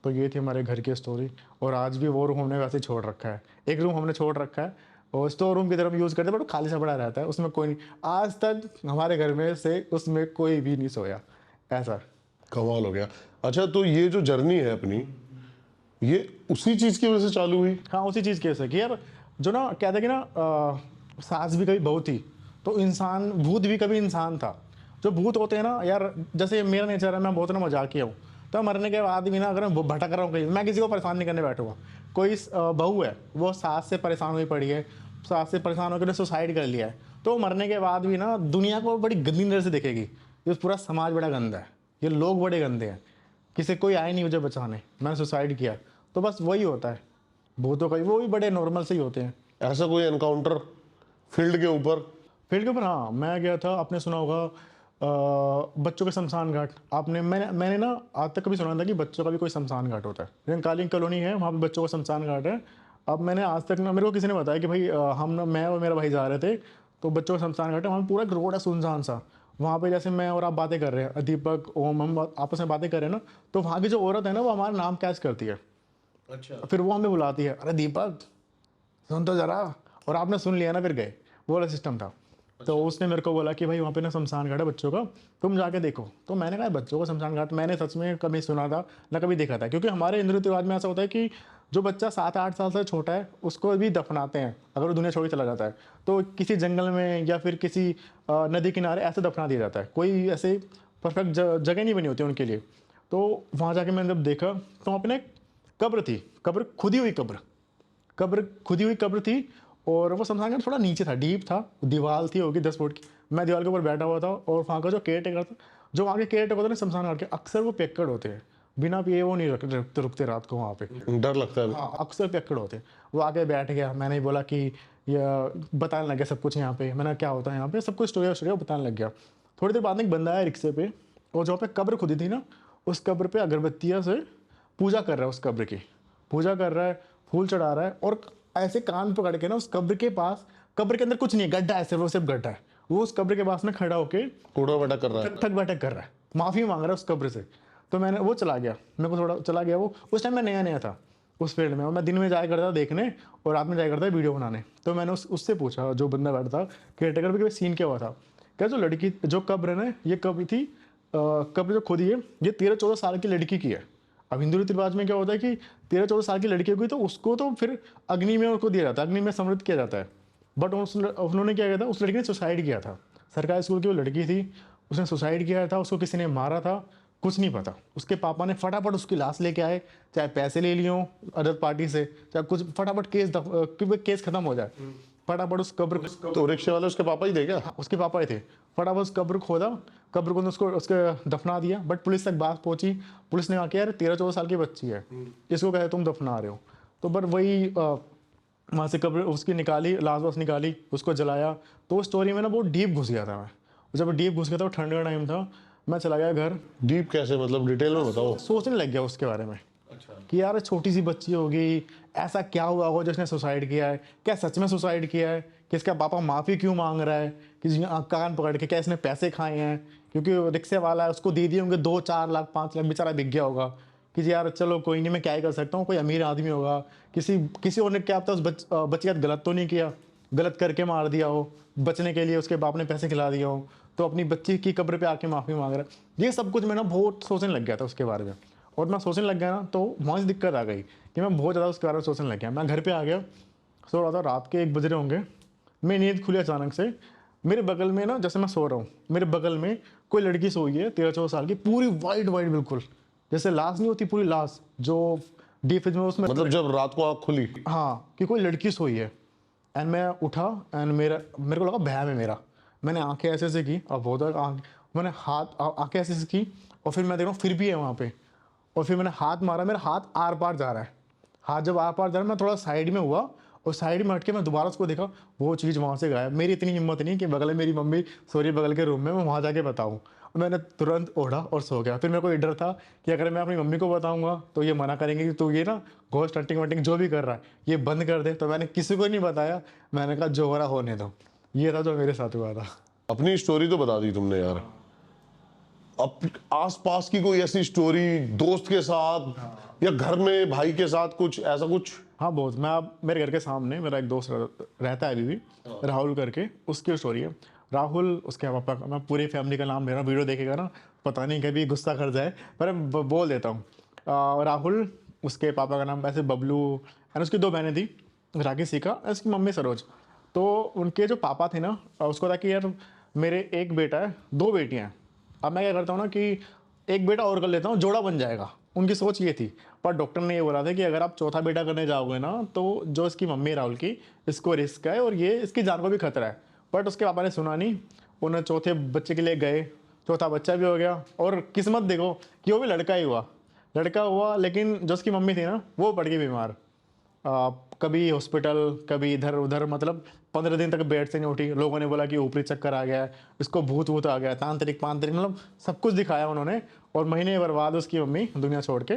तो ये थी हमारे घर की स्टोरी। और आज भी वो रूम हमने वैसे ही छोड़ रखा है, एक रूम हमने छोड़ रखा है और स्टोर रूम की तरफ यूज़ करते हैं, बट खाली सा पड़ा रहता है, उसमें कोई नहीं। आज तक हमारे घर में से उसमें कोई भी नहीं सोया, ऐसा। कमाल हो गया। अच्छा, तो ये जो जर्नी है अपनी, ये उसी चीज की वजह से चालू हुई? हाँ, उसी चीज़ की वजह से कि यार जो ना कहते हैं कि ना सास भी कभी बहू थी, तो इंसान भूत भी कभी इंसान था। जो भूत होते हैं ना यार, जैसे मेरा नेचर है, मैं बहुत ना मजाकिया हूँ, तो मरने के बाद भी ना अगर मैं भटक रहा हूँ कहीं, मैं किसी को परेशान नहीं करने बैठूंगा। कोई बहू है, वो सास से परेशान हुई पड़ी है, सास से परेशान होकर सुसाइड कर लिया है, तो मरने के बाद भी ना दुनिया को बड़ी गंदी नज़र से देखेगी। ये पूरा समाज बड़ा गंदा है, ये लोग बड़े गंदे हैं, किसी कोई आए नहीं मुझे बचाने, मैंने सुसाइड किया। तो बस वही होता है भूतों का, वो भी बड़े नॉर्मल से ही होते हैं। ऐसा कोई एनकाउंटर फील्ड के ऊपर? फील्ड के ऊपर हाँ, मैं गया था, आपने सुना होगा बच्चों के शमशान घाट। मैंने ना आज तक कभी सुना था कि बच्चों का भी कोई शमशान घाट होता है। लेकिन कालिंग कॉलोनी है, वहाँ पे बच्चों का शमशान घाट है। अब मैंने आज तक ना, मेरे को किसी ने बताया कि भाई हम ना, मैं और मेरा भाई जा रहे थे, तो बच्चों का शमशान घाट है, वहाँ पे पूरा एक रोड है सुनसान सा। वहाँ पे जैसे मैं और आप बातें कर रहे हैं, दीपक ओम, हम आपस में बातें कर रहे हैं ना, तो वहाँ की जो औरत है ना, वो हमारा नाम कैच करती है। अच्छा। फिर वो हमें बुलाती है, अरे दीपक सुन तो जरा, और आपने सुन लिया ना, फिर गए। वो वाला सिस्टम था। तो उसने मेरे को बोला कि भाई वहाँ पे ना शमशान घाट है बच्चों का, तुम जाके देखो। तो मैंने कहा बच्चों का शमशान घाट मैंने सच में कभी सुना था ना कभी देखा था, क्योंकि हमारे हिंदू रिवाज में ऐसा होता है कि जो बच्चा 7-8 साल से छोटा है उसको भी दफनाते हैं, अगर वो दुनिया छोड़ के चला जाता है तो किसी जंगल में या फिर किसी नदी किनारे ऐसे दफना दिया जाता है। कोई ऐसे परफेक्ट जगह नहीं बनी होती उनके लिए। तो वहाँ जाके मैंने जब देखा तो वहाँ पे ना एक कब्र थी, कब्र खुदी हुई कब्र थी। और वो शमशान घाट थोड़ा नीचे था, डीप था, दीवार थी होगी 10 फुट की। मैं दीवार के ऊपर बैठा हुआ था, और वहाँ का जो केयर टेकर था, जो वहाँ के केयर टेकर होते हैं शमशान घाट के, अक्सर वो पियक्कड़ होते हैं, बिना पिए वो नहीं रुकते रात को वहाँ पे। डर लगता है? हाँ, अक्सर पियक्कड़ होते हैं। वो आके बैठ गया, मैंने ही बोला कि ये बताने लग गया सब कुछ यहाँ पे। मैंने क्या होता है यहाँ पे, सब कुछ स्टोरी बताने लग गया। थोड़ी देर बाद में एक बंदा आया रिक्शे पे, और जहाँ पे कब्र खुदी थी ना, उस कब्र पे अगरबत्तियाँ से पूजा कर रहा है, उस कब्र की पूजा कर रहा है, फूल चढ़ा रहा है, और ऐसे कान पकड़ के ना उस कब्र के पास, कब्र के अंदर कुछ नहीं है, गड्ढा है सिर्फ, वो सिर्फ गड्ढा है, वो उस कब्र के पास में खड़ा होके उठा बैठा कर रहा है, ठक बैठक कर रहा है, माफ़ी मांग रहा है उस कब्र से। तो मैंने, वो चला गया, मेरे को थोड़ा चला गया वो। उस टाइम मैं नया था उस फील्ड में, और मैं दिन में जाया करता था देखने और रात में जाया करता था वीडियो बनाने। तो मैंने उससे पूछा, जो बंदा बैठा था केयरटेकर पे, कि सीन क्या हुआ था। क्या जो लड़की, जो कब्र है ना, ये कब्र थी, कब्र जो खुदी है, ये 13-14 साल की लड़की की है। अब हिंदू रीति रिवाज में क्या होता है कि 13-14 साल की लड़की हुई तो उसको तो फिर अग्नि में उसको दिया जाता है, अग्नि में समृद्ध किया जाता है। बट उन्होंने क्या किया था, उस लड़की ने सुसाइड किया था। सरकारी स्कूल की वो लड़की थी, उसने सुसाइड किया था, उसको किसी ने मारा था, कुछ नहीं पता। उसके पापा ने फटाफट उसकी लाश लेके आए, चाहे पैसे ले लिए हों अदर पार्टी से, चाहे कुछ, फटाफट केस खत्म हो जाए, फटाफट उस कब्र। तो रिक्शे वाले उसके पापा ही थे क्या? उसके पापा ही थे। फटाफट उस कब्र खोदा, कब्र को उसको उसके दफना दिया। बट पुलिस तक बात पहुंची, पुलिस ने कहा कि यार 13-14 साल की बच्ची है, इसको कहे तुम दफना रहे हो। तो बट वही वहाँ से कब्र उसकी निकाली, लाश वाश निकाली, उसको जलाया। तो उस स्टोरी में ना बहुत डीप घुस गया था मैं, जब डीप घुस गया था, ठंड का टाइम था, मैं चला गया घर, डीप कैसे, मतलब डिटेल में बताओ। सोचने लग गया उसके बारे में कि यार छोटी सी बच्ची होगी, ऐसा क्या हुआ होगा जिसने सुसाइड किया है, क्या सच में सुसाइड किया है, कि इसका पापा माफ़ी क्यों मांग रहा है, कि कान पकड़ के क्या इसने पैसे खाए हैं, क्योंकि वो रिक्शे वाला है, उसको दे दिए होंगे 2-4 लाख 5 लाख, बेचारा बिक गया होगा कि जी यार चलो कोई नहीं, मैं क्या ही कर सकता हूँ, कोई अमीर आदमी होगा, किसी किसी और ने क्या पता उस बच्ची का गलत तो नहीं किया, गलत करके मार दिया हो, बचने के लिए उसके बाप ने पैसे खिला दिया हो, तो अपनी बच्ची की कब्र पे आके माफ़ी मांग रहा है। ये सब कुछ मैं ना बहुत सोचने लग गया था उसके बारे में, और मैं सोचने लग गया ना तो वहाँ से दिक्कत आ गई कि मैं बहुत ज़्यादा उसके बारे में सोचने लग गया। मैं घर पे आ गया, सो रहा था, रात के 1 बज रहे होंगे, मैं नींद खुली अचानक से, मेरे बगल में ना, जैसे मैं सो रहा हूँ, मेरे बगल में कोई लड़की सोई है 13-14 साल की, पूरी वाइट वाइट बिल्कुल, जैसे लाश नहीं होती पूरी लाश जो डीप फ्रिज में उसमें, मतलब जब रात को आँख खुली? हाँ, कि कोई लड़की सोई है। एंड मैं उठा, एंड मेरे को लगा भैया है मेरा, मैंने आंखें ऐसे ऐसे की, और बहुत आँख, मैंने हाथ आंखें ऐसे ऐसे की, और फिर मैं देख रहा हूँ फिर भी है वहाँ पे, और फिर मैंने हाथ मारा, मेरा हाथ आर पार जा रहा है, हाथ जब आर पार जा रहा है मैं थोड़ा साइड में हुआ, और साइड में हट के मैं दोबारा उसको देखा, वो चीज़ वहाँ से गायब। मेरी इतनी हिम्मत नहीं कि बगल में मेरी मम्मी सो रही बगल के रूम में, मैं वहाँ जाके बताऊँ, और मैंने तुरंत ओढ़ा और सो गया। फिर मेरे को ये डर था कि अगर मैं अपनी मम्मी को बताऊँगा तो ये मना करेंगे कि तू ये ना घोस्ट हंटिंग वंटिंग जो भी कर रहा है ये बंद कर दे, तो मैंने किसी को नहीं बताया, मैंने कहा जो हो रहा होने दो। ये था जो मेरे साथ हुआ था। अपनी स्टोरी तो बता दी तुमने यार, अब आसपास की कोई ऐसी स्टोरी, दोस्त के साथ या घर में भाई के साथ, कुछ ऐसा कुछ? हाँ बहुत, मैं अब मेरे घर के सामने मेरा एक दोस्त रहता है अभी भी, राहुल करके, उसकी स्टोरी है। राहुल, उसके पापा का, मैं पूरी फैमिली का नाम ले रहा हूँ, वीडियो देखेगा ना पता नहीं कभी गुस्सा कर जाए, पर मैं बोल देता हूँ। राहुल, उसके पापा का नाम वैसे बबलू, एंड उसकी 2 बहनें थी, राखी सिका, उसकी मम्मी सरोज। तो उनके जो पापा थे ना, उसको था कि यार मेरे एक बेटा है 2 बेटियाँ हैं, अब मैं क्या करता हूँ ना कि एक बेटा और कर लेता हूँ, जोड़ा बन जाएगा, उनकी सोच ये थी। पर डॉक्टर ने ये बोला था कि अगर आप चौथा बेटा करने जाओगे ना तो जो इसकी मम्मी राहुल की, इसको रिस्क है और ये इसकी जान को भी खतरा है। बट उसके पापा ने सुना नहीं, उन्हें चौथे बच्चे के लिए गए, चौथा बच्चा भी हो गया, और किस्मत देखो कि वो भी लड़का हुआ, लेकिन जो उसकी मम्मी थी ना वो पड़ गई बीमार। कभी हॉस्पिटल, कभी इधर उधर, मतलब 15 दिन तक बेड से नहीं उठी। लोगों ने बोला कि ऊपरी चक्कर आ गया है, इसको भूत वूत आ गया, तांत्रिक पांत्रिक, मतलब सब कुछ दिखाया उन्होंने। और महीने भर बाद उसकी मम्मी दुनिया छोड़ के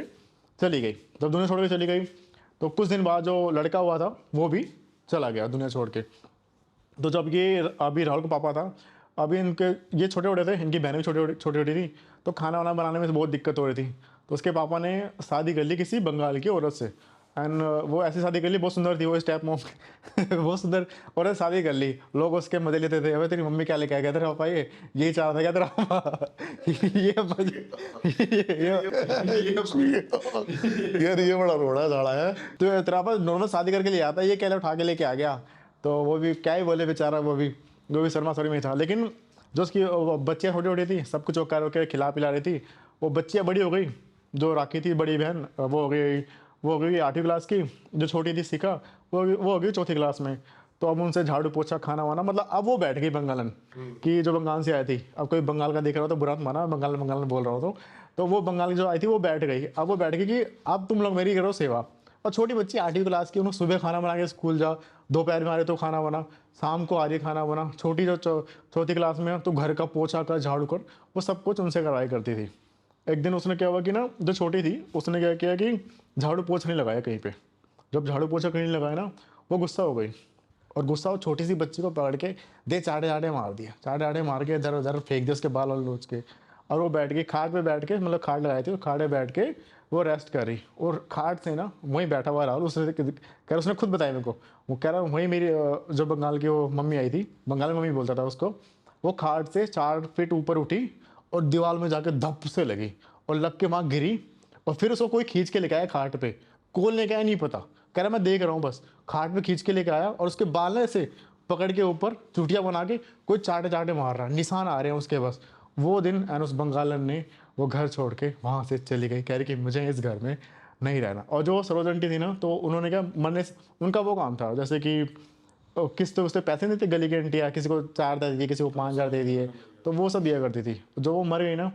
चली गई। जब दुनिया छोड़ के चली गई तो कुछ दिन बाद जो लड़का हुआ था वो भी चला गया दुनिया छोड़ के। तो जब ये अभी राहुल का पापा था, अभी इनके ये छोटे छोटे थे, इनकी बहनें भी छोटी छोटी थी, तो खाना वाना बनाने में बहुत दिक्कत हो रही थी। तो उसके पापा ने शादी कर ली किसी बंगाल की औरत से, एंड वो ऐसी शादी कर ली, बहुत सुंदर थी वो, इस टाइप में बहुत सुंदर औरत शादी कर ली। लोग उसके मजे लेते थे, अबे तेरी मम्मी क्या लेके आ गया तेरा पापा, ये यही चाह था क्या तेरा पापा ये यार ये बड़ा रोड़ा झाड़ा है। तो तेरा पापा नॉर्मल शादी करके ले आता है, ये क्या उठा के लेके आ गया। तो वो भी क्या ही बोले बेचारा, वो भी शर्मा शर्मी में था। लेकिन जो उसकी बच्चियाँ छोटी छोटी थी, सब कुछ वो खिला पिला रही थी। वो बच्चियाँ बड़ी हो गई, जो राखी थी बड़ी बहन, वो हो गई 8वीं क्लास की। जो छोटी थी सिका, वो हो गई 4थी क्लास में। तो अब उनसे झाड़ू पोछा खाना वाना, मतलब अब वो बैठ गई बंगालन कि जो बंगाल से आई थी। अब कोई बंगाल का देख रहा हो तो बुरा मत माना, बंगाल में बोल रहा हो तो वो बंगाल की जो आई थी वो बैठ गई। अब वो बैठ गई कि अब तुम लोग मेरी करो सेवा। और छोटी बच्ची 8वीं क्लास की, उन्हें सुबह खाना बना के स्कूल जा, दोपहर में आ रहे तो खाना बना, शाम को आ रही खाना बना। छोटी जो 4थी क्लास में है तो घर का पोछा कर, झाड़ू कर, वो सब कुछ उनसे करवाई करती थी। एक दिन उसने क्या हुआ कि ना, जो छोटी थी उसने क्या किया कि झाड़ू पोछा नहीं लगाया कहीं पे। जब झाड़ू पोछा कहीं नहीं लगाया ना, वो गुस्सा हो गई, और गुस्सा वो छोटी सी बच्ची को पकड़ के चाटे चाटे मार दिया, चाटे चाटे मार के इधर उधर फेंक दिया उसके बाल वाल नोच के। और वो बैठ गई खाट पे बैठ के, मतलब खाट लगाई थी, खाट पे बैठ के वो रेस्ट कर रही। और खाट से ना वहीं बैठा हुआ राहुल, उसने खुद बताया मेरे को, वो कह रहा वहीं मेरी जो बंगाल की वो मम्मी आई थी, बंगाल में मम्मी बोलता था उसको, वो खाट से 4 फीट ऊपर उठी और दीवार में जाके धप से लगी और लग के वहाँ गिरी। और फिर उसको कोई खींच के लेके आया खाट पे, कौन लेके आया नहीं पता, कह रहा मैं देख रहा हूँ बस। खाट पे खींच के लेके आया और उसके बाल ऐसे पकड़ के ऊपर चुटिया बना के कोई चाटे चाटे मार रहा है, निशान आ रहे हैं उसके बस। वो दिन एंड उस बंगालन ने वो घर छोड़ के वहाँ से चली गई, कह रही कि मुझे इस घर में नहीं रहना। और जो सरोज आंटी थी ना, तो उन्होंने क्या मन ने, उनका वो काम था जैसे कि किस्त उससे पैसे नहीं थे, गली की आंटियाँ किसी को 4 दे दिए, किसी को 5,000 दे दिए, तो वो सब दिया करती थी। जो वो मर गई ना,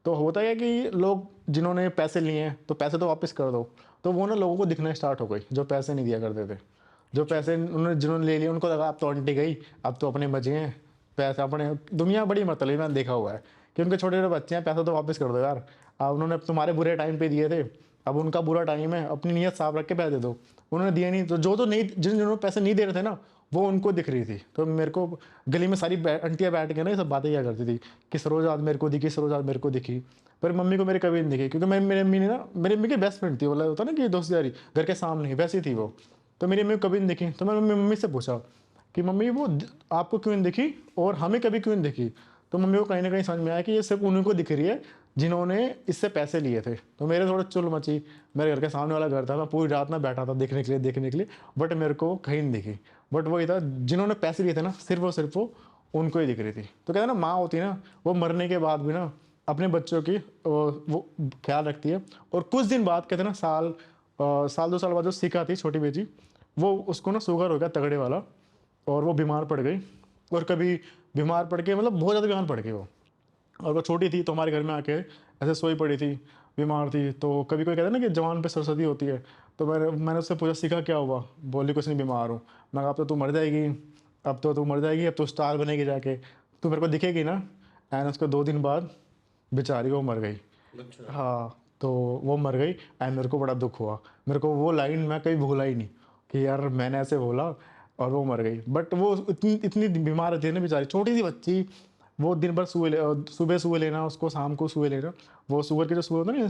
तो होता है कि लोग जिन्होंने पैसे लिए हैं तो पैसे तो वापस कर दो, तो वो ना लोगों को दिखना स्टार्ट हो गई जो पैसे नहीं दिया करते थे। जो पैसे जिन्होंने ले लिए उनको लगा अब तो आंटी गई, अब तो अपने मजे हैं, पैसे अपने दुनिया बड़ी मतलबी मैंने देखा हुआ है कि उनके छोटे छोटे बच्चे हैं, पैसा तो वापस कर दो यार। अब उन्होंने तुम्हारे बुरे टाइम पे दिए थे, अब उनका बुरा टाइम है, अपनी नीयत साफ रख के पैसे दे दो। उन्होंने दिए नहीं, तो जो तो नहीं, जिन्होंने पैसे नहीं दे रहे थे ना, वो उनको दिख रही थी। तो मेरे को गली में सारी आंटियाँ बैठ के ना ये सब बातें क्या करती थी कि सरोज आज मेरे को दिखी, सरोज आज मेरे को दिखी। पर मम्मी को मेरे कभी नहीं दिखी, क्योंकि मेरी अम्मी ने ना, मेरी अम्मी की बेस्ट फ्रेंड थी, बोला होता ना कि दोस्त यारी, घर के सामने ही वैसी थी वो। तो मेरी अम्मी को कभी नहीं दिखी। तो मैंने मम्मी से पूछा कि मम्मी वो आपको क्यों नहीं दिखी और हमें कभी क्यों नहीं दिखी। तो मम्मी को कहीं ना कहीं समझ में आया कि ये सिर्फ उन्हीं को दिख रही है जिन्होंने इससे पैसे लिए थे। तो मेरे थोड़ा चुल मची, मेरे घर के सामने वाला घर था, मैं पूरी रात में बैठा था देखने के लिए, बट मेरे को कहीं नहीं दिखी। बट वही था, जिन्होंने पैसे लिए थे ना, सिर्फ वो उनको ही दिख रही थी। तो कहते हैं ना, माँ होती है ना, वो मरने के बाद भी ना अपने बच्चों की वो ख्याल रखती है। और कुछ दिन बाद कहते हैं ना, साल 2 साल बाद जो सीखा थी छोटी बेटी, वो उसको ना शुगर हो गया तगड़े वाला, और वो बीमार पड़ गई। और कभी बीमार पड़ के, मतलब बहुत ज़्यादा बीमार पड़ गई वो, और वो छोटी थी तो हमारे घर में आके ऐसे सोई पड़ी थी, बीमार थी। तो कभी कोई कहता है ना कि जवान पे सरस्वती होती है। तो मैंने उससे पूछा सीखा क्या हुआ, बोली कुछ नहीं, बीमार हूँ। मैं कहा अब तो तू मर जाएगी, अब तो मर जाएगी, अब तो स्टार बनेगी जाके, तू मेरे को दिखेगी ना। एंड उसके 2 दिन बाद बेचारी वो मर गई। हाँ, तो वो मर गई एंड मेरे को बड़ा दुख हुआ। मेरे को वो लाइन मैं कभी भूला ही नहीं कि यार मैंने ऐसे बोला और वो मर गई। बट वो इतनी बीमार रहती है ना बेचारी, छोटी सी बच्ची, वो दिन भर सुबह सुबह लेना उसको, शाम को सुबह लेना। वो शुगर के जो सुबह होता है ना,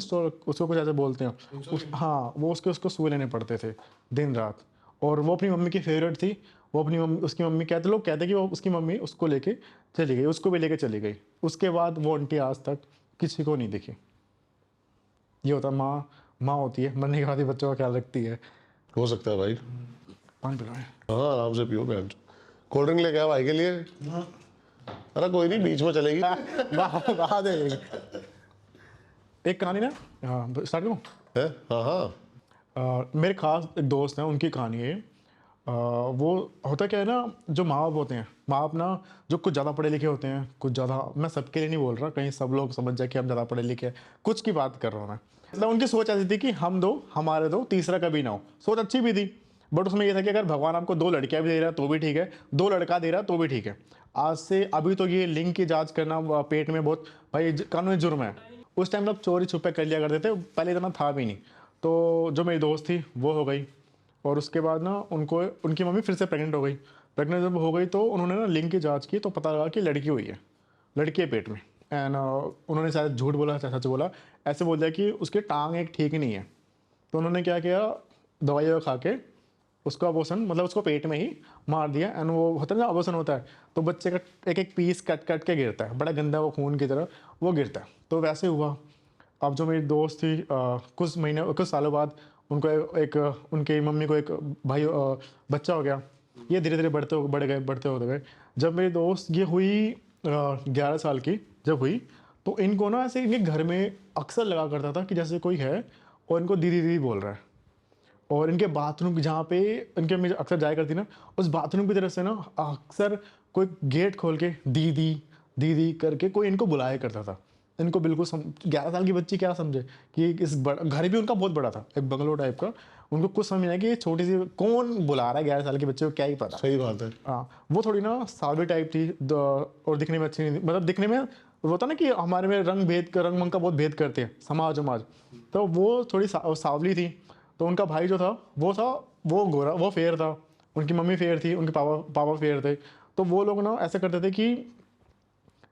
उसको कुछ ऐसे बोलते हैं हाँ, वो उसको सुबह लेने पड़ते थे दिन रात। और वो अपनी मम्मी की फेवरेट थी। वो अपनी मम्मी, उसकी मम्मी कहते, लोग कहते कि वो उसकी मम्मी उसको लेके चली गई, उसको भी लेके चली गई। उसके बाद वो आंटी आज तक किसी को नहीं दिखी। ये होता है माँ होती है, मरने के बाद ही बच्चों का ख्याल रखती है। हो सकता है भाई। पानी पिलाएं। हाँ, आराम से पियो बहन। कोल्ड ड्रिंक लेके आ भाई के लिए। अरे कोई नहीं, बीच में चलेगी। बाद एक कहानी ना, हाँ स्टार्ट करूँ। है? हाँ हाँ। मेरे खास एक दोस्त हैं, उनकी कहानी है। वो होता क्या है ना, जो माँ बाप होते हैं, माँ बाप ना जो कुछ ज़्यादा पढ़े लिखे होते हैं, कुछ ज़्यादा, मैं सबके लिए नहीं बोल रहा, कहीं सब लोग समझ जाए कि हम ज़्यादा पढ़े लिखे हैं, कुछ की बात कर रहा हूँ मैं। मतलब उनकी सोच ऐसी थी कि हम दो, हमारे दो, तीसरा कभी ना हो। सोच अच्छी भी थी, बट उसमें यह था कि अगर भगवान आपको 2 लड़कियां भी दे रहा है तो भी ठीक है, 2 लड़का दे रहा है तो भी ठीक है। आज से अभी तो ये लिंग की जांच करना पेट में बहुत भाई कानूनी जुर्म है। उस टाइम लोग चोरी छुपे कर लिया करते थे, पहले इतना था भी नहीं। तो जो मेरी दोस्त थी वो हो गई, और उसके बाद ना उनकी मम्मी फिर से प्रेग्नेंट हो गई। प्रेग्नेंट जब हो गई तो उन्होंने ना लिंग की जांच की, तो पता लगा कि लड़की हुई है, लड़की है पेट में। एंड उन्होंने शायद झूठ बोला चाहे सच बोला, ऐसे बोल दिया कि उसकी टांग एक ठीक नहीं है। तो उन्होंने क्या किया, दवाइयाँ खा के उसको अबॉर्शन, मतलब उसको पेट में ही मार दिया। एंड वो होता है ना, अबॉर्शन होता है तो बच्चे का एक पीस कट के गिरता है, बड़ा गंदा, वो खून की तरह वो गिरता है। तो वैसे हुआ। अब जो मेरी दोस्त थी, कुछ सालों बाद उनको उनकी मम्मी को एक भाई बच्चा हो गया। ये धीरे धीरे बढ़ते होते गए। जब मेरी दोस्त ये हुई 11 साल की जब हुई, तो इनको ना ऐसे इनके घर में अक्सर लगा करता था कि जैसे कोई है और इनको दीदी दीदी बोल रहा है। और इनके बाथरूम जहाँ पे इनके अम्मी अक्सर जाया करती ना, उस बाथरूम की तरफ से ना अक्सर कोई गेट खोल के दीदी दीदी करके कोई इनको बुलाया करता था। इनको बिल्कुल 11 साल की बच्ची क्या समझे कि घर भी उनका बहुत बड़ा था, एक बंगलो टाइप का। उनको कुछ समझ नहीं आया कि ये छोटी सी कौन बुला रहा है, 11 साल के बच्चे को क्या ही पता। सही बात है। हाँ, वो थोड़ी ना सावली टाइप थी, और दिखने में अच्छी नहीं थी। मतलब दिखने में होता ना कि हमारे में रंग मंग का बहुत भेद करते हैं समाज। तो वो थोड़ी सावली थी। तो उनका भाई जो था वो गोरा, वो फेयर था। उनकी मम्मी फेयर थी, उनके पापा फेयर थे। तो वो लोग ना ऐसे करते थे कि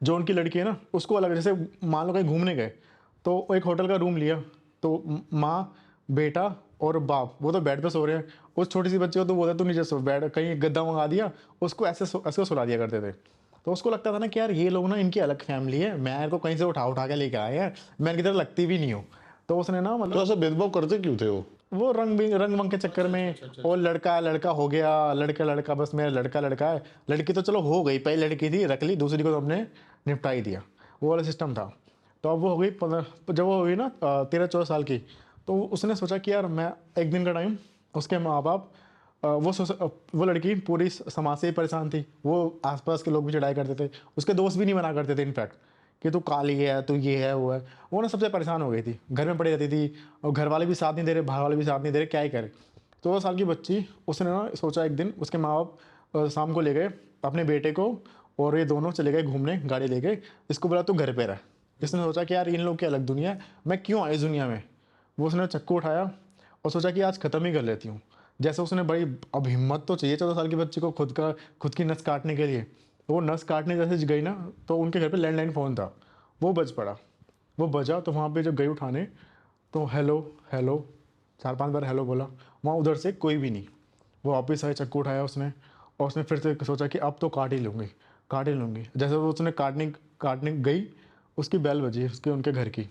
जो उनकी लड़की है ना उसको अलग, जैसे मान लो कहीं घूमने गए तो एक होटल का रूम लिया, तो माँ बेटा और बाप वो तो बेड पे सो रहे हैं, उस छोटी सी बच्चे को तो बोलते तू नीचे सो, बेड कहीं गद्दा मंगा दिया, उसको ऐसे सुला दिया करते थे। तो उसको लगता था ना कि यार ये लोग ना इनकी अलग फैमिली है, मैं इनको कहीं से उठा के लेके आए हैं, मैं इनकी तरह लगती भी नहीं हूँ। तो उसने ना मतलब तो ऐसा भेदभाव करते क्यों थे वो रंग मंग के चक्कर में, और लड़का हो गया, लड़का बस मेरा लड़का है। लड़की तो चलो हो गई, पहली लड़की थी रख ली, दूसरी को तो हमने निपटा ही दिया, वो वाला सिस्टम था। तो अब वो हो गई जब वो हुई ना 13-14 साल की, तो उसने सोचा कि यार मैं एक दिन का टाइम, उसके माँ बाप वो लड़की पूरी समाज से ही परेशान थी। वो आसपास के लोग भी चिढ़ाई करते थे, उसके दोस्त भी नहीं मना करते थे इनफैक्ट कि तू काली है, तू ये है वो है। वो ना सबसे परेशान हो गई थी, घर में पड़ी रहती थी, और घर वाले भी साथ नहीं दे रहे, बाहर वाले भी साथ नहीं दे रहे, क्या ही करे। 14 साल की बच्ची, उसने ना सोचा एक दिन, उसके माँ बाप शाम को ले गए अपने बेटे को और ये दोनों चले गए घूमने गाड़ी लेके। इसको बोला तू घर पे रह। इसने सोचा कि यार इन लोग की अलग दुनिया है, मैं क्यों आया इस दुनिया में। वो उसने चक्कू उठाया और सोचा कि आज ख़त्म ही कर लेती हूँ। जैसे उसने बड़ी, अब हिम्मत तो चाहिए 14 साल के बच्चे को खुद की नस काटने के लिए। तो वो नस काटने जैसे गई ना, तो उनके घर पे लैंडलाइन फ़ोन था, वो बज पड़ा। वो बजा तो वहाँ पे जब गई उठाने, तो हेलो हेलो 4-5 बार हेलो बोला, वहाँ उधर से कोई भी नहीं। वो वापस आए, चक्कू उठाया उसने, और उसने फिर से सोचा कि अब तो काट ही लूँगी, काट ही लूँगी। जैसे वो उसने काटने गई, उसकी बेल बजी उसके उनके घर की।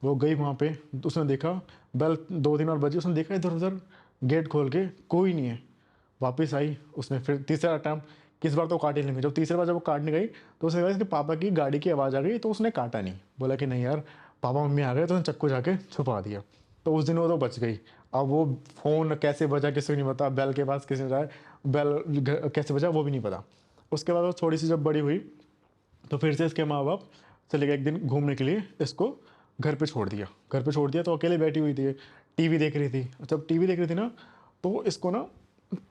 वो गई वहाँ पे, उसने देखा बेल 2-3 बार बजी, उसने देखा इधर उधर, गेट खोल के कोई नहीं है। वापस आई, उसने फिर तीसरा अटैम्प्ट, किस बार तो काट ही लेंगे। जब तीसरी बार जब वो काटने गई तो उसे लगा कि पापा की गाड़ी की आवाज़ आ गई, तो उसने काटा नहीं। बोला कि नहीं यार पापा मम्मी आ गए, तो उसने चक्कू जाके छुपा दिया। तो उस दिन वो तो बच गई। अब वो फ़ोन कैसे बजा किसी को नहीं पता, बेल के पास किसी ने जाए, बेल कैसे बजा वो भी नहीं पता। उसके बाद वो थोड़ी सी जब बड़ी हुई, तो फिर से इसके माँ बाप चले गए एक दिन घूमने के लिए, इसको घर पे छोड़ दिया। घर पे छोड़ दिया तो अकेले बैठी हुई थी, टीवी देख रही थी। जब टीवी देख रही थी ना, तो इसको ना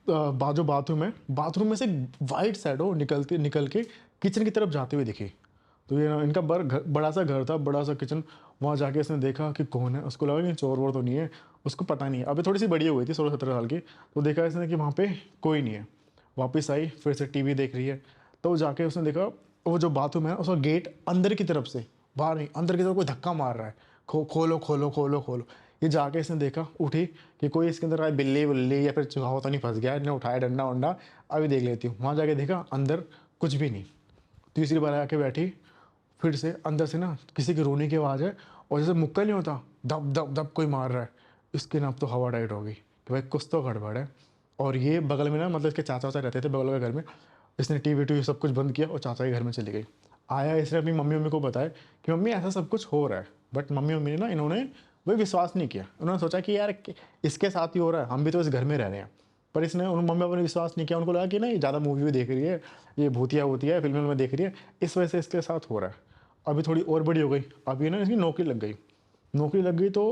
बाजू बाथरूम है, बाथरूम में से वाइट शैडो निकल के किचन की तरफ जाते हुए दिखी। तो ये ना इनका बड़ा सा घर था, बड़ा सा किचन। वहाँ जाके इसने देखा कि कौन है। उसको लगा कि चोर वोर तो नहीं है, उसको पता नहीं है, अभी थोड़ी सी बड़ी हो गई थी 16-17 साल की। तो देखा इसने कि वहाँ पे कोई नहीं है। वापस आई, फिर से टीवी देख रही है। तो जाके उसने देखा वो जो बाथरूम है उसका गेट अंदर की तरफ से, बाहर नहीं, अंदर की तरफ कोई धक्का मार रहा है, खोलो खोलो खोलो खोलो। ये जाके इसने देखा, उठी कि कोई इसके अंदर बिल्ली बुल्ली या फिर चूहा होता नहीं फंस गया। इसने उठाया डंडा वंडा, अभी देख लेती हूँ। वहाँ जाके देखा अंदर कुछ भी नहीं। तीसरी बार आके बैठी, फिर से अंदर से ना किसी के रोने की आवाज़ है, और जैसे मुक्का नहीं होता, दब दब दब कोई मार रहा है। इसके ना अब तो हवा टाइट हो गई कि भाई कुछ तो गड़बड़ है। और ये बगल में ना, मतलब इसके चाचा वाचा रहते थे बगल के घर में। इसने टीवी सब कुछ बंद किया और चाचा के घर में चली गई। आया, इसने अपनी मम्मी को बताया कि मम्मी ऐसा सब कुछ हो रहा है। बट मम्मी ने ना, इन्होंने वही विश्वास नहीं किया। उन्होंने सोचा कि यार इसके साथ ही हो रहा है, हम भी तो इस घर में रह रहे हैं। पर इसने उन मम्मी पापा ने विश्वास नहीं किया। उनको लगा कि नहीं ज़्यादा मूवी भी देख रही है, ये भूतिया है, फिल्म में देख रही है, इस वजह से इसके साथ हो रहा है। अभी थोड़ी और बड़ी हो गई, अभी ना इसकी नौकरी लग गई। नौकरी लग गई तो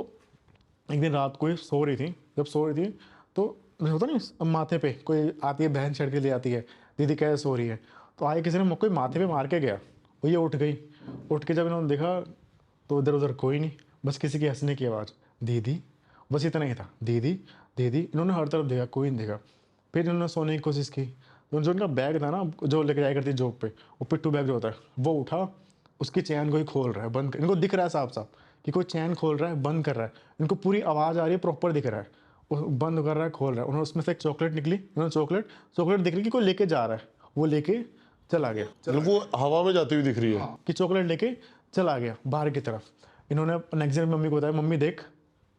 एक दिन रात को सो रही थी। जब सो रही थी तो होता नहीं, माथे पे कोई आती है, बहन चढ़ के ले आती है, दीदी कैसे सो रही है। तो आए किसी ने कोई माथे पे मार के गया, वो ये उठ गई। उठ के जब इन्होंने देखा तो इधर उधर कोई नहीं, बस किसी की हंसने की आवाज़, दीदी, बस इतना ही था, दीदी दीदी। इन्होंने हर तरफ देखा, कोई नहीं देखा। फिर इन्होंने सोने की कोशिश की, तो जो इनका बैग था ना, जो लेके जाया करती जॉब पे, वो पिट्ठू बैग जो होता है, वो उठा, उसकी चैन कोई खोल रहा है, बंद इनको दिख रहा है साफ साफ कि कोई चैन खोल रहा है, बंद कर रहा है। इनको पूरी आवाज़ आ रही है, प्रॉपर दिख रहा है, वो बंद कर रहा है, खोल रहा है। उन्होंने उसमें से एक चॉकलेट निकली, उन्होंने चॉकलेट दिख रही कि कोई लेके जा रहा है, वो लेके चला गया। मतलब वो हवा में जाती हुई दिख रही है। कि चॉकलेट लेके चला गया बाहर की तरफ। इन्होंने नेक्स्ट दिन मम्मी को बताया, मम्मी देख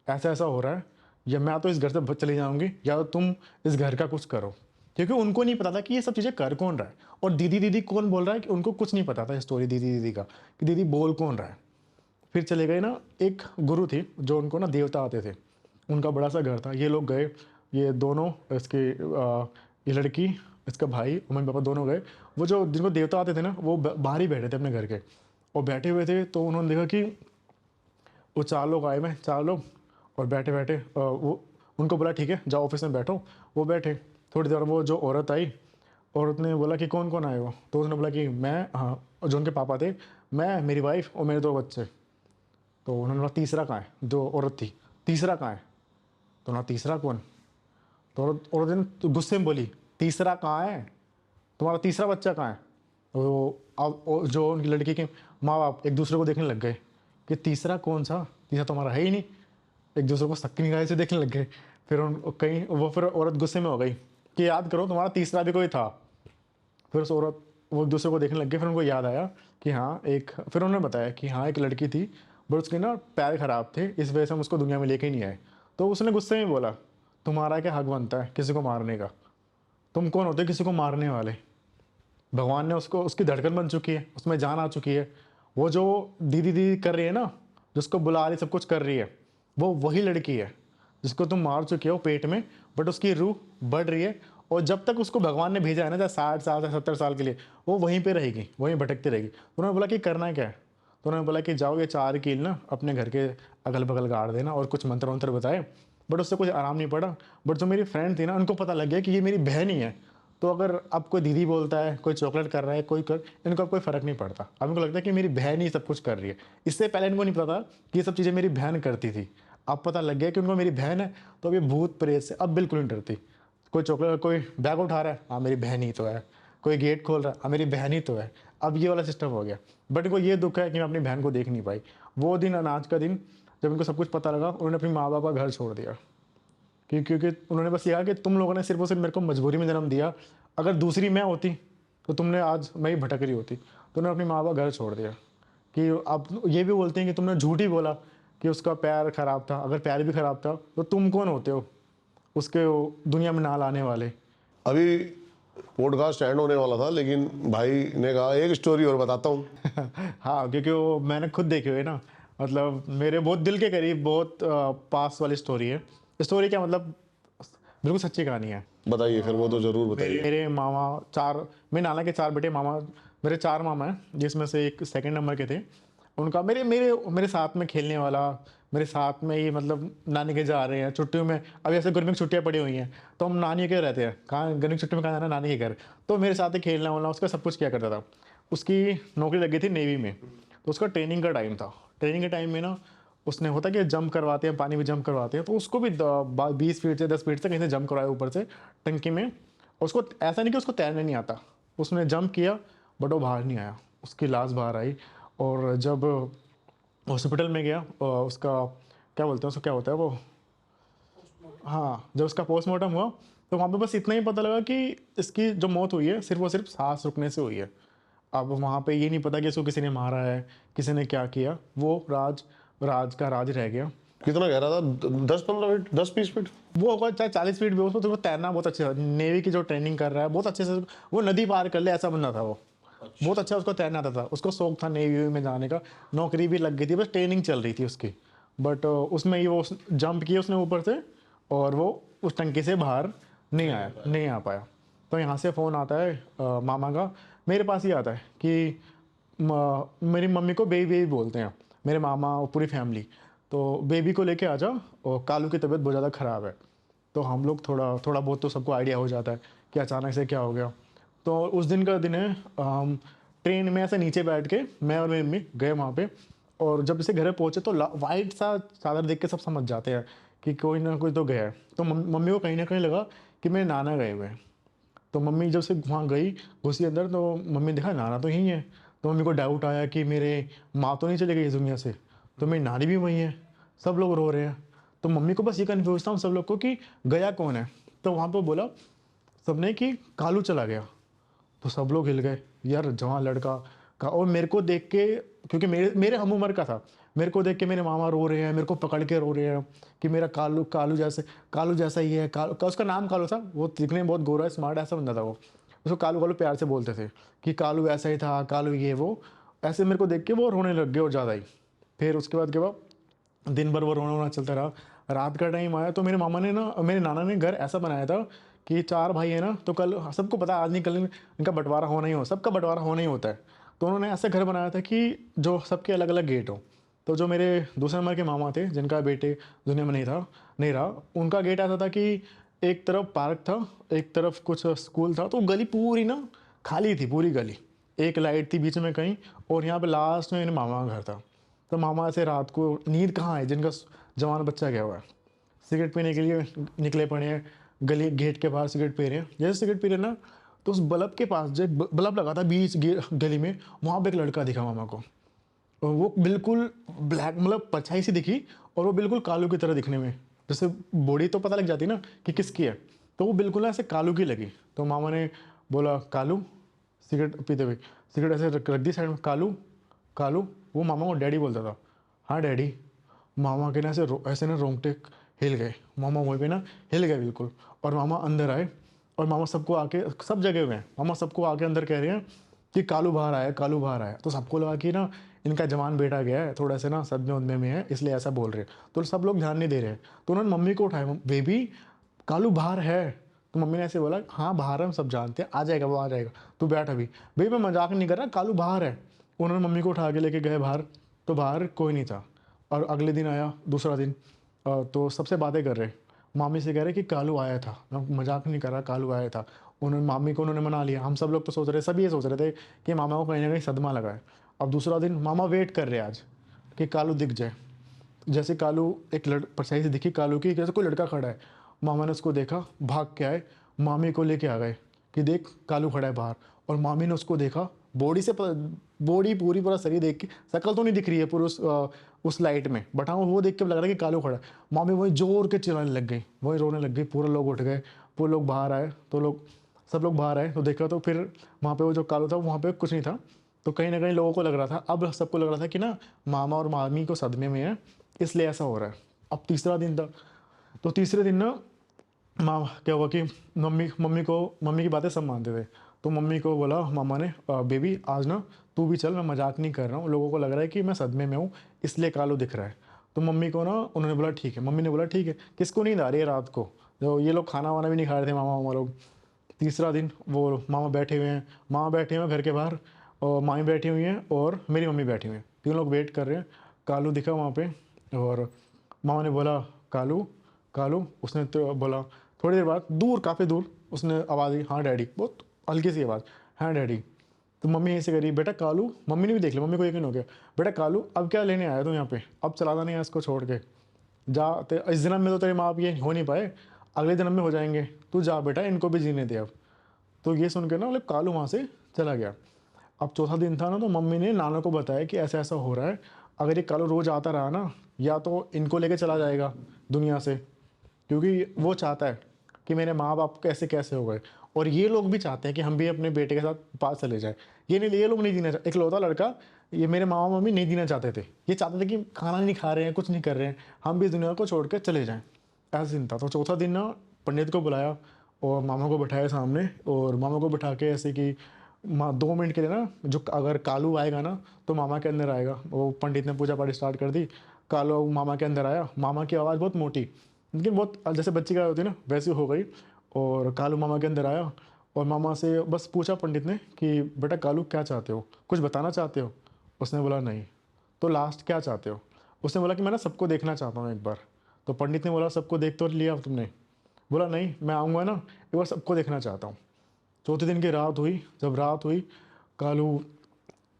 ऐसा ऐसा हो रहा है, या मैं तो इस घर से चली जाऊंगी, या तो तुम इस घर का कुछ करो। क्योंकि उनको नहीं पता था कि ये सब चीज़ें कर कौन रहा है, और दीदी दीदी कौन बोल रहा है, कि उनको कुछ नहीं पता था स्टोरी दीदी दीदी का, कि दीदी बोल कौन रहा है। फिर चले गए ना, एक गुरु थी जो उनको ना देवता आते थे, उनका बड़ा सा घर था। ये लोग गए, ये दोनों इसके ये लड़की, इसका भाई, मम्मी पापा दोनों गए। वो जो जिनको देवता आते थे ना, वो बाहर ही बैठे थे अपने घर के, और बैठे हुए थे। तो उन्होंने देखा कि वो 4 लोग आए हुए, 4 लोग, और बैठे बैठे वो उनको बोला ठीक है जाओ ऑफिस में बैठो। वो बैठे, थोड़ी देर वो जो औरत आई, औरत ने बोला कि कौन कौन आए हो। तो उसने बोला कि मैं, हाँ, जो उनके पापा थे, मैं, मेरी वाइफ और मेरे 2 बच्चे। तो उन्होंने बोला तीसरा कहाँ है, जो औरत थी, तीसरा कहाँ है। तो ना तीसरा कौन। तो औरत ने तो गुस्से में बोली, तीसरा कहाँ है, तुम्हारा तीसरा बच्चा कहाँ है। तो अब जो उनकी लड़की के माँ बाप एक दूसरे को देखने लग गए कि तीसरा कौन सा, तीसरा तुम्हारा है ही नहीं। एक दूसरे को शक्की निगाह से देखने लग गए। फिर फिर औरत गुस्से में हो गई कि याद करो तुम्हारा तीसरा भी कोई था। फिर उस औरत वो एक दूसरे को देखने लग गए। फिर उनको याद आया कि हाँ फिर उन्होंने बताया कि हाँ एक लड़की थी, बट उसके ना पैर खराब थे, इस वजह से हम उसको दुनिया में लेके ही नहीं आए। तो उसने गुस्से में बोला, तुम्हारा क्या हक बनता है किसी को मारने का, तुम कौन होते किसी को मारने वाले। भगवान ने उसको, उसकी धड़कन बन चुकी है, उसमें जान आ चुकी है। वो जो दीदी दीदी कर रही है ना, जिसको बुला रही, सब कुछ कर रही है, वो वही लड़की है जिसको तुम मार चुके हो पेट में, बट उसकी रूह बढ़ रही है। और जब तक उसको भगवान ने भेजा है ना, चाहे 60 साल या 70 साल के लिए, वो वहीं पे रहेगी, वहीं भटकती रहेगी। तो उन्होंने बोला कि करना क्या है। तो उन्होंने बोला कि जाओ ये 4 कील ना अपने घर के अगल बगल गाड़ देना, और कुछ मंत्र वंत्र बताए। बट उससे कुछ आराम नहीं पड़ा। बट जो मेरी फ्रेंड थी ना, उनको पता लग गया कि ये मेरी बहन ही है। तो अगर अब कोई दीदी बोलता है, कोई चॉकलेट कर रहा है, कोई कर, इनको अब कोई फ़र्क नहीं पड़ता। अब इनको लगता है कि मेरी बहन ही सब कुछ कर रही है। इससे पहले इनको नहीं पता कि ये सब चीज़ें मेरी बहन करती थी। अब पता लग गया कि उनको मेरी बहन है, तो अब ये भूत प्रेत से अब बिल्कुल नहीं डरती। कोई चॉकलेट, कोई बैग उठा रहा है, हाँ मेरी बहन ही तो है। कोई गेट खोल रहा है, हाँ मेरी बहन ही तो है। अब ये वाला सिस्टम हो गया। बट इनको ये दुःख है कि मैं अपनी बहन को देख नहीं पाई। वो दिन, अनाज का दिन, जब इनको सब कुछ पता लगा, उन्होंने अपनी माँ बाप का घर छोड़ दिया। क्योंकि उन्होंने बस ये कहा कि तुम लोगों ने सिर्फ और सिर्फ मेरे को मजबूरी में जन्म दिया, अगर दूसरी मैं होती तो तुमने आज मैं ही भटक रही होती। तो उन्होंने अपनी माँ बाप घर छोड़ दिया। कि अब ये भी बोलते हैं कि तुमने झूठ ही बोला कि उसका पैर खराब था। अगर पैर भी खराब था तो तुम कौन होते हो उसके दुनिया में ना लाने वाले। अभी पॉडकास्ट एंड होने वाला था, लेकिन भाई ने कहा एक स्टोरी और बताता हूँ। हाँ, क्योंकि वो मैंने खुद देखे हुए ना, मतलब मेरे बहुत दिल के करीब, बहुत पास वाली स्टोरी है। स्टोरी क्या, मतलब बिल्कुल सच्ची कहानी है। बताइए फिर, वो तो जरूर बताइए। मेरे मामा मेरे नाना के 4 बेटे, मामा मेरे 4 मामा हैं, जिसमें से एक सेकंड नंबर के थे। उनका मेरे मेरे मेरे साथ में खेलने वाला, मेरे साथ में ही, मतलब नानी के जा रहे हैं छुट्टियों में। अभी ऐसे गर्मी की छुट्टियाँ पड़ी हुई हैं तो हम नानी के रहते हैं, कहाँ गर्मी की छुट्टी में कहाँ जाना, नानी के घर। तो मेरे साथ ही खेलना वाला, उसका सब कुछ किया करता था। उसकी नौकरी लगी थी नेवी में, तो उसका ट्रेनिंग का टाइम था। ट्रेनिंग के टाइम में ना, उसने होता कि जंप करवाते हैं, पानी में जंप करवाते हैं, तो उसको भी 20 फीट से 10 फीट से कहीं से जंप करवाया ऊपर से टंकी में। उसको ऐसा नहीं कि उसको तैरने नहीं आता, उसने जंप किया बट वो बाहर नहीं आया, उसकी लाश बाहर आई। और जब हॉस्पिटल में गया, उसका क्या बोलते हैं, उसको क्या होता है वो, हाँ, जब उसका पोस्टमार्टम हुआ तो वहाँ पे बस इतना ही पता लगा कि इसकी जो मौत हुई है सिर्फ और सिर्फ सांस रुकने से हुई है। अब वहाँ पे ये नहीं पता कि इसको किसी ने मारा है, किसी ने क्या किया। वो राज का राज रह गया। कितना गहरा था? 10-15 फीट, 10-20 फीट? वो होगा चाहे 40 फीट भी हो, उसको तो तैरना बहुत अच्छे था। नेवी की जो ट्रेनिंग कर रहा है बहुत अच्छे से, वो नदी पार कर ले ऐसा बंदा था वो। बहुत अच्छा उसको तैरना आता था। उसको शौक था नेवी में जाने का, नौकरी भी लग गई थी, बस ट्रेनिंग चल रही थी उसकी। बट उसमें ही वो जंप किया उसने ऊपर से, और वो उस टंकी से बाहर नहीं आ पाया। तो यहाँ से फ़ोन आता है मामा का, मेरे पास ही आता है कि मेरी मम्मी को बेबी बेबी बोलते हैं, मेरे मामा और पूरी फैमिली। तो बेबी को लेके आ जा, और कालू की तबीयत बहुत ज़्यादा ख़राब है। तो हम लोग थोड़ा बहुत तो सबको आइडिया हो जाता है कि अचानक से क्या हो गया। तो उस दिन का दिन है, हम ट्रेन में ऐसे नीचे बैठ के मैं और मेरी मम्मी गए वहाँ पे। और जब इसे घर पहुँचे तो वाइट सा चादर देख के सब समझ जाते हैं कि कोई ना कोई तो गया है। तो मम्मी को कहीं ना कहीं लगा कि मेरे नाना गए हुए हैं। तो मम्मी जब से वहाँ गई, घुसी अंदर, तो मम्मी ने देखा नाना तो यहीं है। तो मम्मी को डाउट आया कि मेरे माँ तो नहीं चले गई इस दुनिया से, तो मेरी नानी भी वहीं है। सब लोग रो रहे हैं। तो मम्मी को बस ये कन्फ्यूज था उन सब लोग को कि गया कौन है। तो वहाँ पर बोला सबने कि कालू चला गया। तो सब लोग हिल गए, यार जवान लड़का का। और मेरे को देख के, क्योंकि मेरे हम उम्र का था, मेरे को देख के मेरे मामा रो रहे हैं, मेरे को पकड़ के रो रहे हैं कि मेरा कालू जैसा ही है। उसका नाम कालू था, वो दिखने में बहुत गोरा स्मार्ट ऐसा बंदा था वो। उसको कालू कालू प्यार से बोलते थे कि कालू ऐसा ही था, कालू ये वो। ऐसे मेरे को देख के वो रोने लग गए और ज़्यादा ही। फिर उसके बाद दिन भर वो रोना वोना चलता रहा। रात का टाइम आया तो मेरे नाना ने घर ऐसा बनाया था कि 4 भाई है ना, तो कल सबको पता आज नहीं कल इनका बंटवारा होना ही हो, सबका बंटवारा होना ही होता है। तो उन्होंने ऐसा घर बनाया था कि जो सबके अलग अलग गेट हो। तो जो मेरे दूसरे नंबर के मामा थे, जिनका बेटे दुनिया में नहीं रहा, उनका गेट ऐसा था कि एक तरफ पार्क था, एक तरफ कुछ स्कूल था। तो गली पूरी ना खाली थी, पूरी गली। एक लाइट थी बीच में कहीं, और यहाँ पे लास्ट में मेरे मामा का घर था। तो मामा ऐसे रात को, नींद कहाँ है जिनका जवान बच्चा गया हुआ है, सिगरेट पीने के लिए निकले पड़े हैं, गली गेट के बाहर सिगरेट पी रहे हैं। जैसे सिगरेट पी रहे ना, तो उस बल्ब के पास जो बल्ब लगा था बीच गली में, वहाँ पे एक लड़का दिखा मामा को। और वो बिल्कुल ब्लैक, मतलब परछाई सी दिखी, और वो बिल्कुल कालू की तरह दिखने में। जैसे बॉडी तो पता लग जाती ना कि किसकी है, तो वो बिल्कुल ऐसे कालू की लगी। तो मामा ने बोला कालू, सिगरेट पीते हुए सिगरेट ऐसे रख दी साइड में, कालू कालू। वो मामा को डैडी बोलता था। हाँ डैडी। मामा के ना ऐसे ना रोंगटे हिल गए, मामा वहीं पे ना हिल गए बिल्कुल। और मामा अंदर आए, और मामा सबको आके, सब जगह हुए हैं, मामा सबको आके अंदर कह रहे हैं कि कालू बाहर आया, कालू बाहर आया। तो सबको लगा कि ना इनका जवान बेटा गया है, थोड़ा सा ना सदमे उदमे में है, इसलिए ऐसा बोल रहे हैं। तो सब लोग ध्यान नहीं दे रहे हैं। तो उन्होंने मम्मी को उठाया, बेबी कालू बाहर है। तो मम्मी ने ऐसे बोला हाँ बाहर है, हम सब जानते हैं, आ जाएगा वो, आ जाएगा, तू बैठ अभी। भाई मैं मजाक नहीं कर रहा, कालू बाहर है। उन्होंने मम्मी को उठा के लेके गए बाहर, तो बाहर कोई नहीं था। और अगले दिन आया, दूसरा दिन, तो सबसे बातें कर रहे, मामी से कह रहे कि कालू आया था, मैं मजाक नहीं कर रहा, कालू आया था। उन्होंने मामी को उन्होंने मना लिया। हम सब लोग तो सोच रहे, सभी ये सोच रहे थे कि मामा को कहीं ना कहीं सदमा लगा है। अब दूसरा दिन मामा वेट कर रहे हैं आज कि कालू दिख जाए। जैसे कालू एक परछाई से दिखी कालू की, जैसे कोई लड़का खड़ा है, मामा ने उसको देखा, भाग के आए, मामी को लेके आ गए कि देख कालू खड़ा है बाहर। और मामी ने उसको देखा, बॉडी पूरी पूरा शरीर देख के, शक्ल तो नहीं दिख रही है पूरी उस लाइट में, बट हाँ वो देख के लग रहा है कि कालू खड़ा है। मामी वही जोर के चिल्लाने लग गई, वही रोने लग गई। पूरे लोग उठ गए, पूरे लोग बाहर आए, तो सब लोग बाहर आए तो देखा, तो फिर वहाँ पे वो जो कालू था वहाँ पे कुछ नहीं था। तो कहीं ना कहीं लोगों को लग रहा था, अब सबको लग रहा था कि ना मामा और मामी को सदमे में है, इसलिए ऐसा हो रहा है। अब तीसरा दिन था, तो तीसरे दिन ना माँ क्या हुआ कि मम्मी की बातें सब मानते थे। तो मम्मी को बोला मामा ने, बेबी आज ना तू भी चल, मैं मजाक नहीं कर रहा हूँ, लोगों को लग रहा है कि मैं सदमे में हूँ, इसलिए कालू दिख रहा है। तो मम्मी को ना उन्होंने बोला ठीक है, मम्मी ने बोला ठीक है। किसको नींद आ रही है रात को, जो ये लोग खाना वाना भी नहीं खा रहे थे मामा लोग। तीसरा दिन वो मामा बैठे हुए हैं घर के बाहर, और मामी बैठी हुई हैं और मेरी मम्मी बैठी हुई हैं, तीन लोग वेट कर रहे हैं। कालू दिखा वहाँ पे, और मामा ने बोला कालू कालू, उसने तो बोला, थोड़ी देर बाद दूर, काफ़ी दूर उसने आवाज़ दी, हाँ डैडी, बहुत हल्की सी आवाज़, हाँ डैडी। तो मम्मी ऐसे करी, बेटा कालू, मम्मी ने भी देख लिया, मम्मी को यकीन हो गया, बेटा कालू अब क्या लेने आया तू यहाँ पे, अब चलाना नहीं है इसको छोड़ के जा, इस जन्म में तो तेरे माँ बाप ये हो नहीं पाए, अगले जन्म में हो जाएंगे, तू जा बेटा, इनको भी जीने दे अब। तो ये सुन के ना मतलब कालू वहाँ से चला गया। अब चौथा दिन था ना, तो मम्मी ने नाना को बताया कि ऐसा ऐसा हो रहा है, अगर ये कालू रोज़ आता रहा ना, या तो इनको लेके चला जाएगा दुनिया से, क्योंकि वो चाहता है कि मेरे माँ बाप कैसे कैसे हो गए, और ये लोग भी चाहते हैं कि हम भी अपने बेटे के साथ पास चले जाए। ये लोग नहीं जीना चाहते, इकलौता लड़का, ये मेरे मामा मम्मी नहीं जीना चाहते थे, ये चाहते थे कि खाना नहीं खा रहे हैं, कुछ नहीं कर रहे हैं, हम भी इस दुनिया को छोड़ कर चले जाएँ, ऐसा दिन था। तो चौथा दिन ना पंडित को बुलाया और मामा को बिठाया सामने, और मामा को बिठा के ऐसे कि 2 मिनट के लिए ना, जो अगर कालू आएगा ना तो मामा के अंदर आएगा। वो पंडित ने पूजा पाठ स्टार्ट कर दी, कालू मामा के अंदर आया, मामा की आवाज़ बहुत मोटी, लेकिन बहुत जैसे बच्ची का होती है ना वैसी हो गई, और कालू मामा के अंदर आया, और मामा से बस पूछा पंडित ने कि बेटा कालू क्या चाहते हो, कुछ बताना चाहते हो? उसने बोला नहीं। तो लास्ट क्या चाहते हो? उसने बोला कि मैं ना सबको देखना चाहता हूँ एक बार। तो पंडित ने बोला सबको देख तो लिया तुमने? बोला नहीं, मैं आऊँगा ना एक बार सबको देखना चाहता हूँ। चौथे दिन की रात हुई, जब रात हुई कालू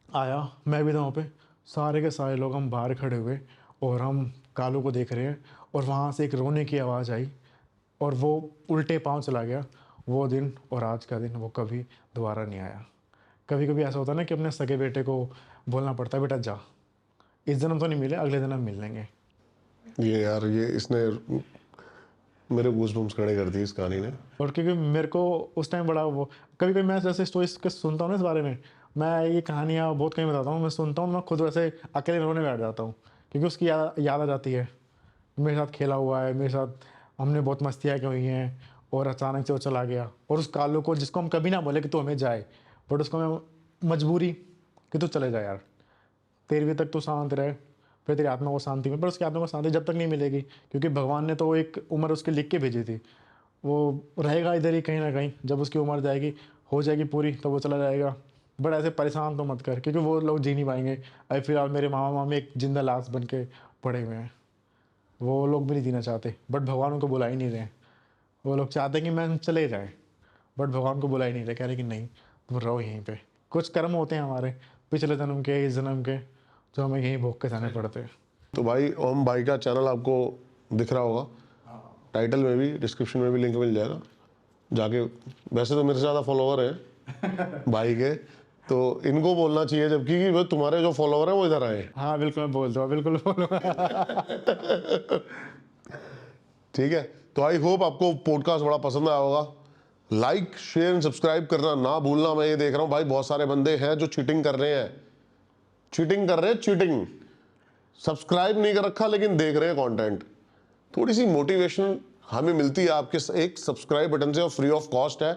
आया, मैं भी था वहाँ पे, सारे के सारे लोग हम बाहर खड़े हुए और हम कालू को देख रहे हैं, और वहाँ से एक रोने की आवाज़ आई, और वो उल्टे पाँव चला गया। वो दिन और आज का दिन वो कभी दोबारा नहीं आया। कभी कभी ऐसा होता है ना कि अपने सगे बेटे को बोलना पड़ता है, बेटा जा, इस जन्म तो नहीं मिले, अगले जन्म मिल लेंगे। ये यार, ये इसने मेरे गूज़बम्स खड़े कर दिए इस कहानी ने। और क्योंकि मेरे को उस टाइम बड़ा वो, कभी कभी मैं जैसे स्टोरीज के सुनता हूँ ना इस बारे में, मैं ये कहानियाँ बहुत कहीं बताता हूँ, मैं सुनता हूँ, मैं खुद वैसे अकेले रोने बैठ जाता हूँ, क्योंकि उसकी याद आ जाती है, मेरे साथ खेला हुआ है, मेरे साथ हमने बहुत मस्तियाँ की हुई हैं, और अचानक से वो चला गया। और उस कालू को, जिसको हम कभी ना बोले कि तू हमें जाए, बट उसको मैं मजबूरी कि तू चले जाए यार, 13वीं तक तू शांत रहे, फिर तेरी आत्मा को शांति में, पर उसकी आत्मा को शांति जब तक नहीं मिलेगी, क्योंकि भगवान ने तो एक उम्र उसकी लिख के भेजी थी, वो रहेगा इधर ही कहीं ना कहीं, जब उसकी उम्र जाएगी, हो जाएगी पूरी, तो वो चला जाएगा। बट ऐसे परेशान तो मत कर, क्योंकि वो लोग जी नहीं पाएंगे। अभी फिलहाल मेरे मामा मामी एक जिंदा लाश बन के पड़े हुए हैं, वो लोग भी नहीं जीना चाहते, बट भगवान उनको बुला ही नहीं रहे। वो लोग चाहते हैं कि मैं चले जाए, बट भगवान को बुला ही नहीं रहे, कह रहे कि नहीं तुम रहो यहीं पे। कुछ कर्म होते हैं हमारे पिछले जन्म के, इस जन्म के, जो हमें यहीं भोग के जाने पड़ते हैं। तो भाई ओम भाई का चैनल आपको दिख रहा होगा, टाइटल में भी, डिस्क्रिप्शन में भी लिंक मिल जाएगा, जाके। वैसे तो मेरे से ज़्यादा फॉलोवर हैं भाई के, तो इनको बोलना चाहिए, जबकि कि भाई तुम्हारे जो फॉलोवर हैं वो इधर आए। हाँ बिल्कुल, मैं बोल दूँ, बिल्कुल बोलूँगा। ठीक है, तो आई होप आपको पॉडकास्ट बड़ा पसंद आया होगा। लाइक शेयर एंड सब्सक्राइब करना ना भूलना। मैं ये देख रहा हूँ भाई, बहुत सारे बंदे हैं जो चीटिंग कर रहे हैं, चीटिंग, सब्सक्राइब नहीं कर रखा लेकिन देख रहे हैं कंटेंट। थोड़ी सी मोटिवेशन हमें मिलती है आपके एक सब्सक्राइब बटन से, और फ्री ऑफ कॉस्ट है।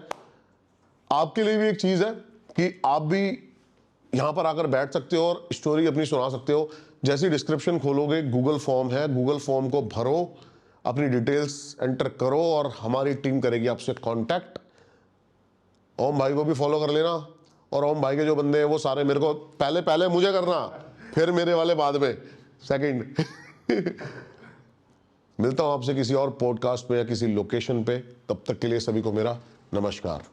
आपके लिए भी एक चीज है कि आप भी यहां पर आकर बैठ सकते हो और स्टोरी अपनी सुना सकते हो। जैसी डिस्क्रिप्शन खोलोगे, गूगल फॉर्म है, गूगल फॉर्म को भरो, अपनी डिटेल्स एंटर करो, और हमारी टीम करेगी आपसे कांटेक्ट। ओम भाई को भी फॉलो कर लेना, और ओम भाई के जो बंदे हैं वो सारे मेरे को पहले मुझे करना, फिर मेरे वाले बाद में, सेकंड। मिलता हूं आपसे किसी और पॉडकास्ट पे या किसी लोकेशन पे, तब तक के लिए सभी को मेरा नमस्कार।